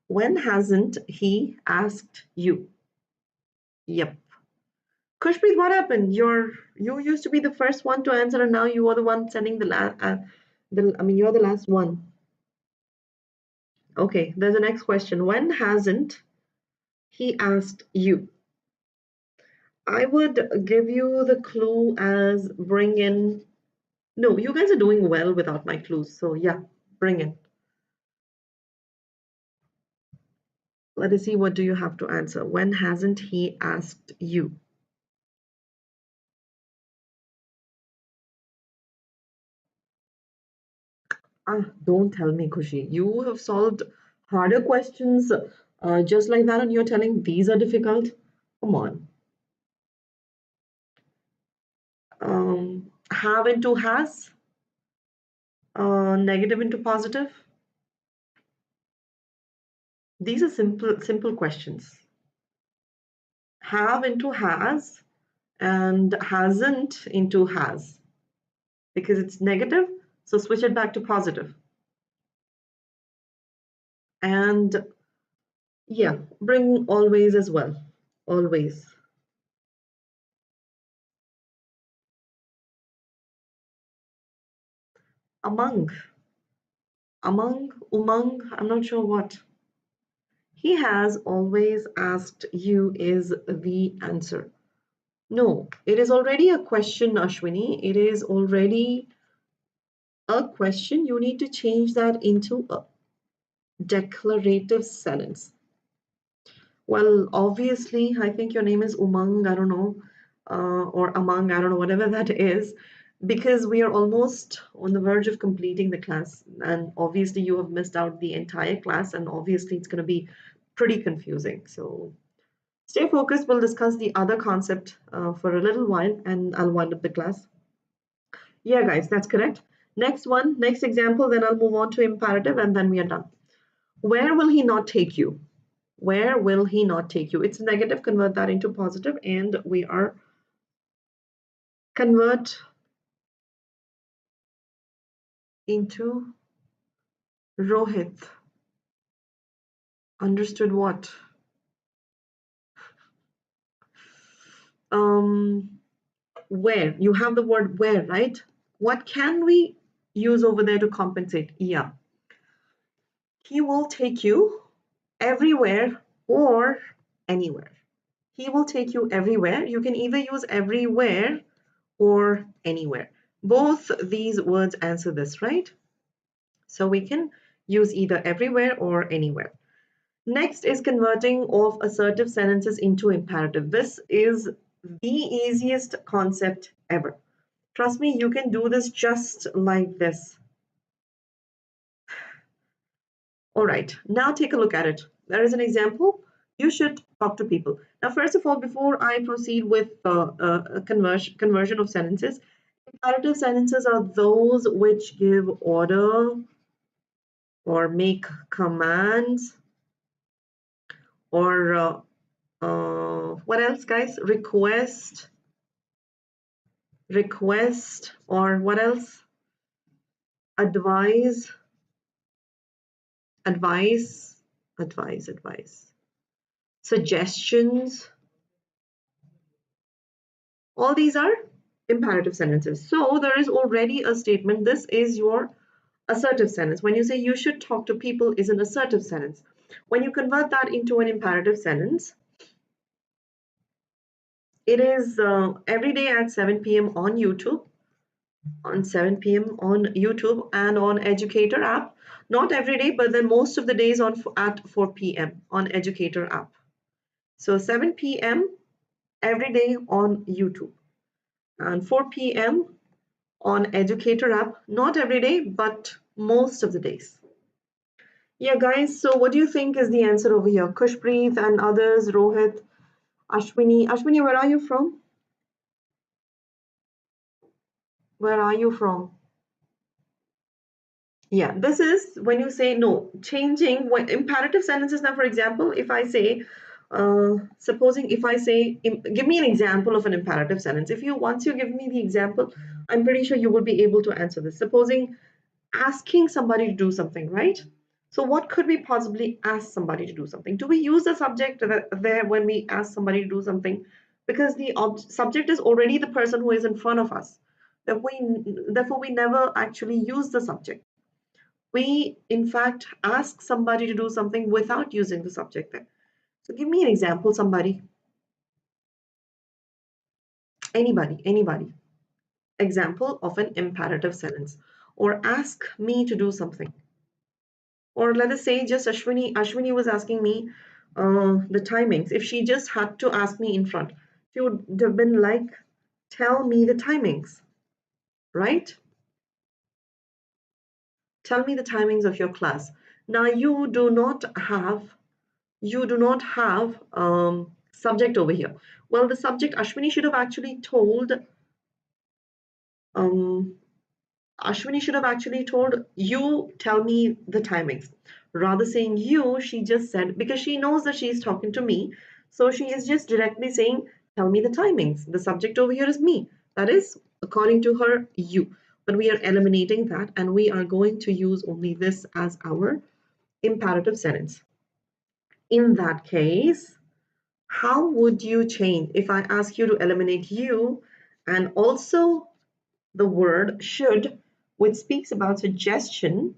When hasn't he asked you? Yep. Kushpreet, what happened? You used to be the first one to answer, and now you are the one sending the last. You're the last one. Okay, there's a next question. When hasn't he asked you? I would give you the clue as bring in. No, you guys are doing well without my clues. So yeah, bring in. Let us see what do you have to answer. When hasn't he asked you? Don't tell me, Kushi. You have solved harder questions just like that, and you're telling these are difficult. Come on. Have into has, negative into positive. These are simple questions. Have into has and hasn't into has because it's negative. So switch it back to positive. And yeah, bring always as well. Always. Among. Umang, I'm not sure what. He has always asked you is the answer. No, it is already a question, Ashwini. It is already a question. You need to change that into a declarative sentence. Well, obviously, I think your name is Umang, I don't know, or Amang, I don't know, whatever that is, because we are almost on the verge of completing the class. And obviously, you have missed out the entire class, and obviously, it's going to be pretty confusing. So stay focused. We'll discuss the other concept for a little while, and I'll wind up the class. Yeah, guys, that's correct. Next one, next example, then I'll move on to imperative, and then we are done. Where will he not take you? Where will he not take you? It's negative, convert that into positive, and we are convert into Rohit. Understood what? Where? You have the word where, right? What can we use over there to compensate? Yeah. He will take you everywhere or anywhere. He will take you everywhere. You can either use everywhere or anywhere. Both these words answer this, right? So we can use either everywhere or anywhere. Next is converting of assertive sentences into imperative. This is the easiest concept ever. Trust me, you can do this just like this. All right, now take a look at it. There is an example. You should talk to people. Now, first of all, before I proceed with conversion of sentences, imperative sentences are those which give order or make commands or what else, guys? Request, or what else? Advise, advice, advise. Suggestions. All these are imperative sentences. So there is already a statement. This is your assertive sentence. When you say you should talk to people is an assertive sentence. When you convert that into an imperative sentence, it is every day at 7 p.m. on YouTube, on 7 p.m. on YouTube and on Educator app. Not every day, but then most of the days on at 4 p.m. on Educator app. So 7 p.m. every day on YouTube and 4 p.m. on Educator app. Not every day, but most of the days. Yeah, guys, so what do you think is the answer over here? Kushpreet and others, Rohit, Ashwini. Ashwini, where are you from? Where are you from? Yeah, this is when you say no, changing when imperative sentences. Now, for example, if I say, supposing if I say, give me an example of an imperative sentence. If you, once you give me the example, I'm pretty sure you will be able to answer this. Supposing asking somebody to do something, right? So what could we possibly ask somebody to do something? Do we use the subject there when we ask somebody to do something? Because the subject is already the person who is in front of us. Therefore, we never actually use the subject. We, in fact, ask somebody to do something without using the subject there. So give me an example, somebody. Anybody. Example of an imperative sentence. Or ask me to do something. Or let us say just Ashwini was asking me the timings. If she just had to ask me in front, she would have been like, tell me the timings, right? Tell me the timings of your class. Now you do not have subject over here. Well, the subject Ashwini should have actually told um, you tell me the timings. Rather saying you, she just said, because she knows that she's talking to me, so she is just directly saying, tell me the timings. The subject over here is me. That is, according to her, you. But we are eliminating that and we are going to use only this as our imperative sentence. In that case, how would you change if I ask you to eliminate you and also the word should, which speaks about suggestion?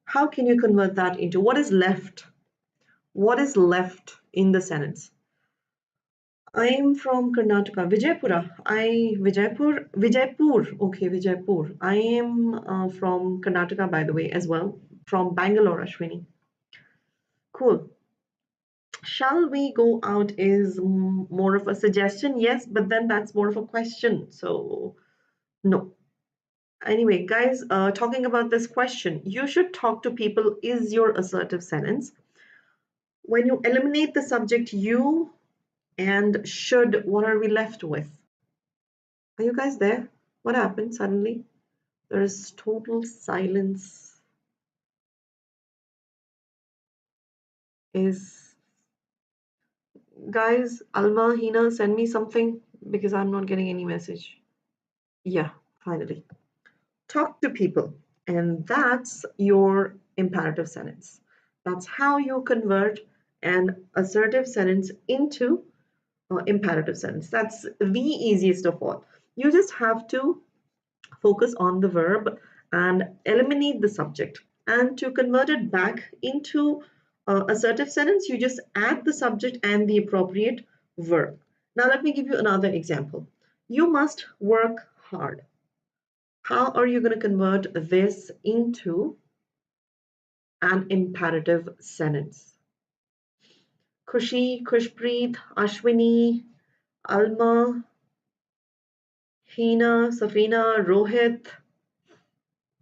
How can you convert that into what is left? What is left in the sentence? I am from Karnataka, Vijaypur. Okay, Vijaypur. I am from Karnataka, by the way, as well, from Bangalore, Ashwini. Cool. Shall we go out is more of a suggestion, yes, but then that's more of a question. So, no. Anyway, guys, talking about this question, you should talk to people is your assertive sentence. When you eliminate the subject you and should, what are we left with? Are you guys there? What happened suddenly? There is total silence. Is guys, Alma, Hina, send me something because I'm not getting any message. Yeah, finally. Talk to people, and that's your imperative sentence. That's how you convert an assertive sentence into imperative sentence. That's the easiest of all. You just have to focus on the verb and eliminate the subject, and to convert it back into assertive sentence, you just add the subject and the appropriate verb. Now, let me give you another example. You must work hard. How are you going to convert this into an imperative sentence? Khushi, Khushpreet, Ashwini, Alma, Hina, Safina, Rohit,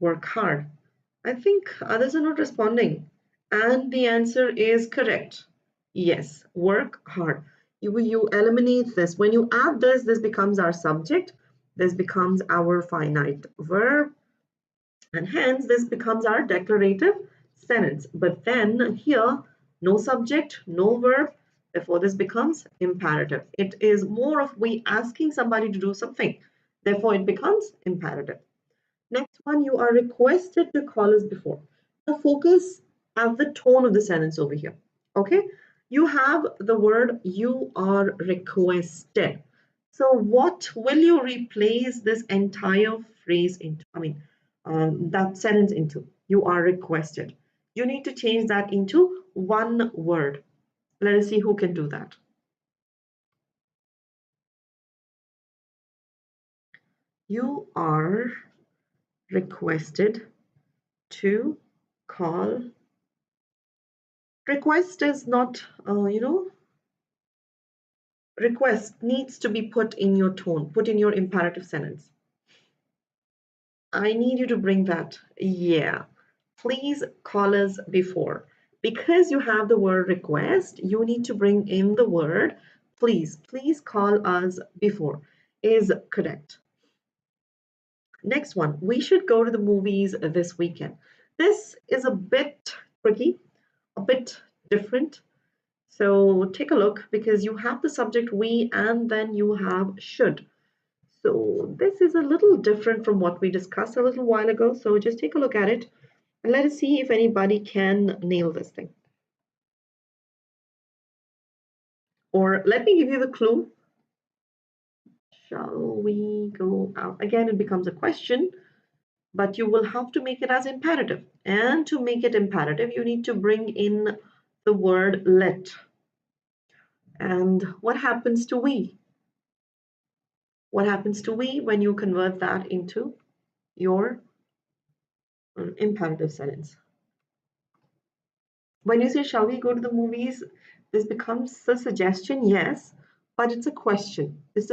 work hard. I think others are not responding. And the answer is correct. Yes, work hard. You eliminate this. When you add this, this becomes our subject. This becomes our finite verb. And hence, this becomes our declarative sentence. But then here, no subject, no verb. Therefore, this becomes imperative. It is more of we asking somebody to do something. Therefore, it becomes imperative. Next one, you are requested to call us before. Now focus at the tone of the sentence over here. Okay, you have the word you are requested. So what will you replace this entire phrase into? That sentence into. You are requested. You need to change that into one word. Let us see who can do that. You are requested to call. Request is not, request needs to be put in your tone, put in your imperative sentence. I need you to bring that. Yeah. Please call us before. Because you have the word request, you need to bring in the word please. Please call us before is correct. Next one, we should go to the movies this weekend. This is a bit tricky, a bit different. So take a look because you have the subject we and then you have should. So this is a little different from what we discussed a little while ago. So just take a look at it and let us see if anybody can nail this thing. Or let me give you the clue. Shall we go out? Again, it becomes a question, but you will have to make it as imperative. And to make it imperative, you need to bring in the word let. And what happens to we? What happens to we when you convert that into your imperative sentence? When you say, shall we go to the movies? This becomes a suggestion, yes, but it's a question. It's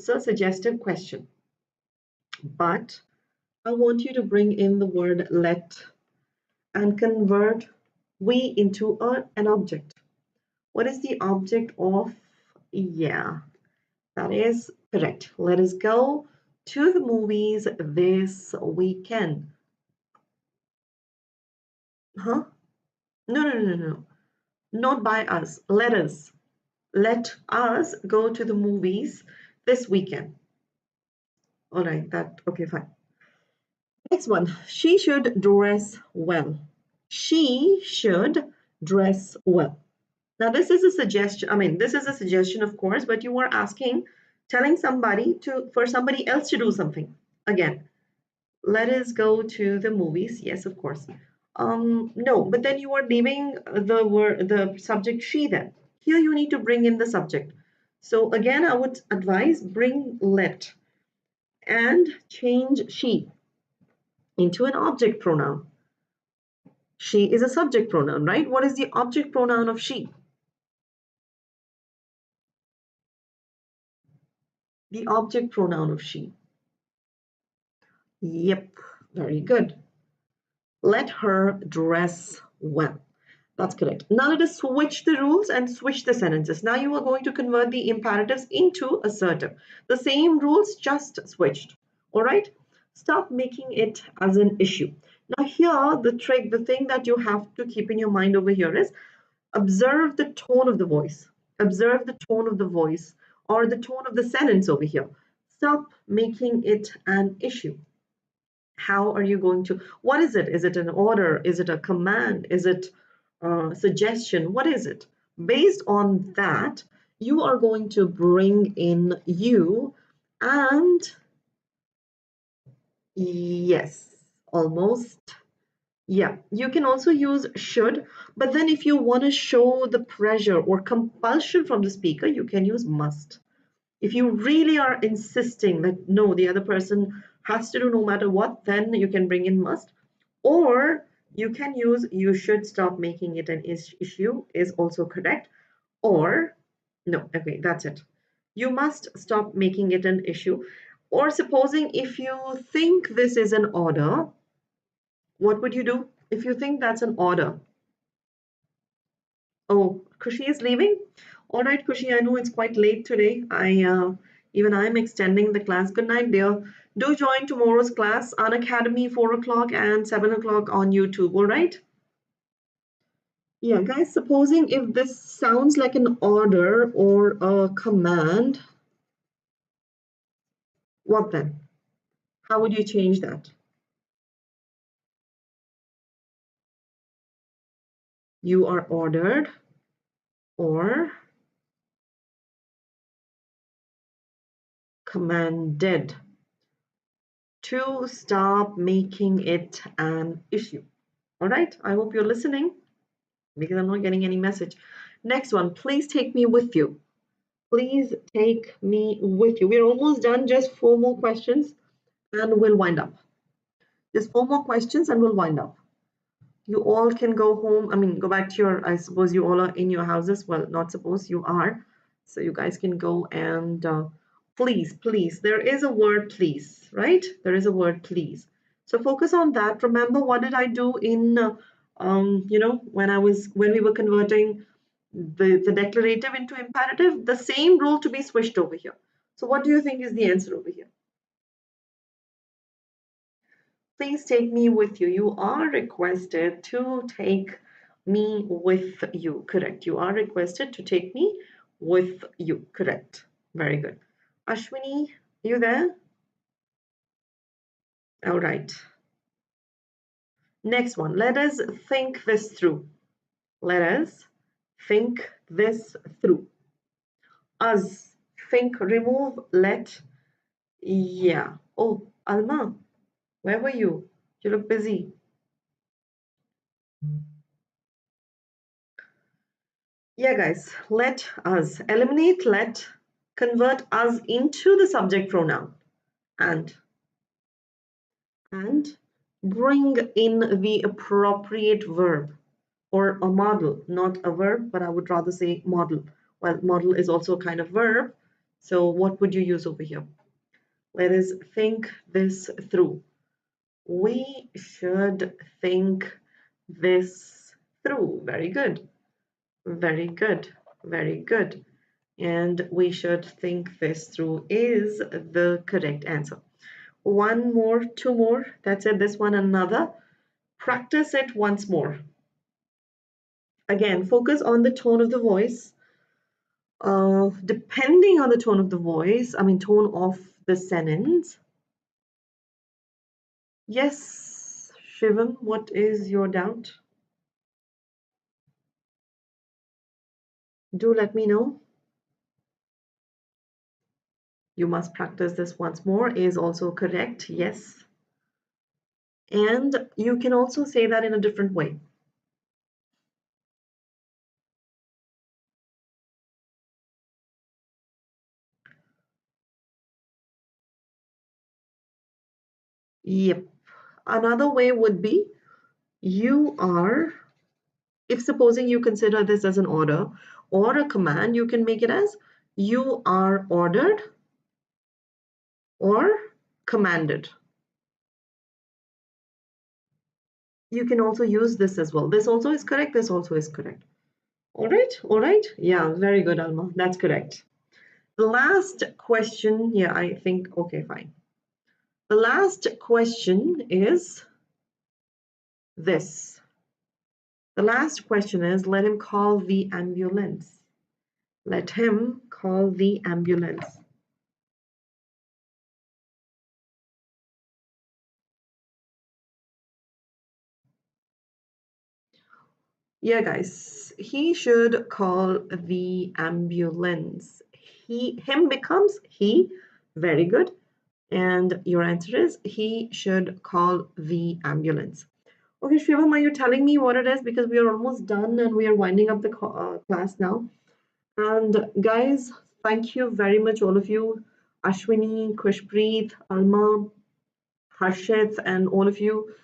a suggestive question. But I want you to bring in the word let and convert we into an object. What is the object of? Yeah, that is correct. Let us go to the movies this weekend. Huh? No. Not by us. Let us. Let us go to the movies this weekend. All right, okay, fine. Next one. She should dress well. She should dress well. Now, this is a suggestion. This is a suggestion, of course, but you are telling somebody for somebody else to do something. Again, let us go to the movies. Yes, of course. No, but then you are leaving the subject she then. Here you need to bring in the subject. So again, I would advise bring let and change she into an object pronoun. She is a subject pronoun, right? What is the object pronoun of she? The object pronoun of she. Yep, very good. Let her dress well. That's correct. Now let us switch the rules and switch the sentences. Now you are going to convert the imperatives into assertive. The same rules, just switched. All right? Stop making it as an issue. Now here, the thing that you have to keep in your mind over here is observe the tone of the voice. Observe the tone of the voice or the tone of the sentence over here. Stop making it an issue. How are you going to, what is it? Is it an order? Is it a command? Is it a suggestion? What is it? Based on that, you are going to bring in you and yes, almost. Yeah, you can also use should, but then if you want to show the pressure or compulsion from the speaker, you can use must. If you really are insisting that no, the other person has to do no matter what, then you can bring in must. Or you can use you should stop making it an issue is also correct. Or no, okay, that's it. You must stop making it an issue. Or supposing if you think this is an order, what would you do? If you think that's an order, oh, Kushi is leaving? All right, Kushi, I know it's quite late today. Even I'm extending the class. Good night, dear. Do join tomorrow's class, Unacademy, 4 o'clock and 7 o'clock on YouTube, all right? Yeah, guys, supposing if this sounds like an order or a command, what then? How would you change that? You are ordered or commanded to stop making it an issue. All right, I hope you're listening because I'm not getting any message. Next one, please take me with you. Please take me with you. We're almost done, just 4 more questions and we'll wind up. Just 4 more questions and we'll wind up. You all can go home. I mean, go back to your, I suppose you all are in your houses. Well, not suppose you are. So you guys can go and please, please, there is a word please, right? There is a word please. So focus on that. Remember, what did I do in, when we were converting the declarative into imperative? The same rule to be switched over here. So what do you think is the answer over here? Please take me with you. You are requested to take me with you. Correct. You are requested to take me with you. Correct. Very good. Ashwini, you there? All right. Next one. Let us think this through. Let us think this through. Us. Think, remove, let. Yeah. Oh, Alma, where were you? You look busy. Yeah, guys, let us eliminate let, convert us into the subject pronoun and bring in the appropriate verb or a model, not a verb, but I would rather say model. Well, model is also a kind of verb. So what would you use over here? Let us think this through. We should think this through. Very good. Very good. Very good. And we should think this through is the correct answer. 1 more, 2 more. That's it. This one, another. Practice it once more. Again, focus on the tone of the voice. Depending on the tone of the voice, I mean, tone of the sentence. Yes, Shivam, what is your doubt? Do let me know. You must practice this once more is also correct. Yes. And you can also say that in a different way. Yep. Another way would be you are, if supposing you consider this as an order or a command, you can make it as you are ordered or commanded. You can also use this as well. This also is correct. This also is correct. All right. All right. Yeah, very good, Alma. That's correct. The last question, yeah, I think, okay, fine. The last question is this. The last question is, let him call the ambulance. Let him call the ambulance. Yeah, guys, he should call the ambulance. Him becomes he. Very good. And your answer is he should call the ambulance. Okay, Shivam, are you telling me what it is? Because we are almost done and we are winding up the class now. And guys, thank you very much, all of you. Ashwini, Kushpreet, Alma, Harshit, and all of you.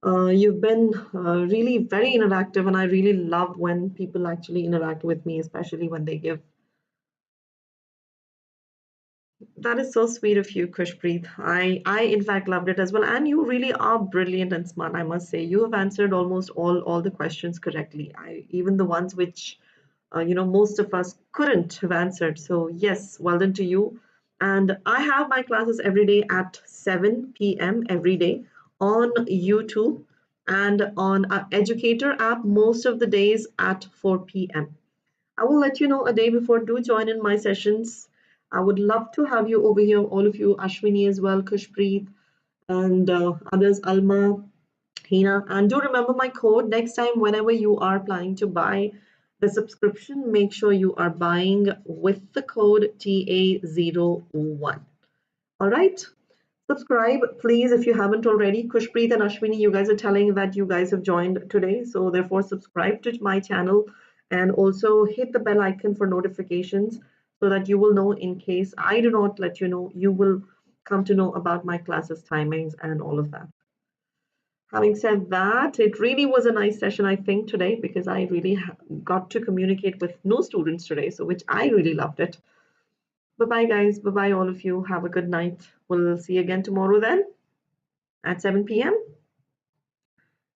You've been really very interactive, and I really love when people actually interact with me, especially when they give. That is so sweet of you, Kushpreet. I in fact loved it as well. And you really are brilliant and smart, I must say. You have answered almost all the questions correctly. Even the ones which most of us couldn't have answered. So yes, well done to you. And I have my classes every day at 7 p.m. every day on YouTube and on our Educator app most of the days at 4 p.m. I will let you know a day before. Do join in my sessions. I would love to have you over here, all of you, Ashwini as well, Kushpreet, and others, Alma, Hina. And do remember my code next time whenever you are planning to buy the subscription, make sure you are buying with the code TA01. All right. Subscribe, please, if you haven't already. Kushpreet and Ashwini, you guys are telling that you guys have joined today. So, therefore, subscribe to my channel and also hit the bell icon for notifications so that you will know in case I do not let you know, you will come to know about my classes timings and all of that. Having said that, it really was a nice session, I think, today because I really got to communicate with no students today, so which I really loved it. Bye bye, guys. Bye bye, all of you. Have a good night. We'll see you again tomorrow then at 7 p.m.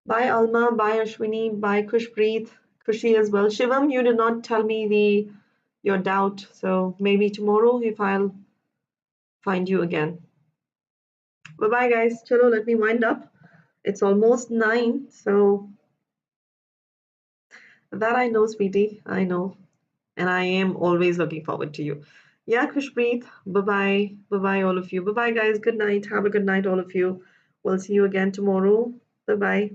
Bye, Alma. Bye, Ashwini. Bye, Kushpreet. Kushi as well. Shivam, you did not tell me your doubt, so maybe tomorrow if I'll find you again. Bye bye, guys. Chalo, let me wind up. It's almost 9, so that I know, sweetie. I know. And I am always looking forward to you. Yeah, Kushpreet. Bye bye. Bye bye, all of you. Bye bye, guys. Good night. Have a good night, all of you. We'll see you again tomorrow. Bye bye.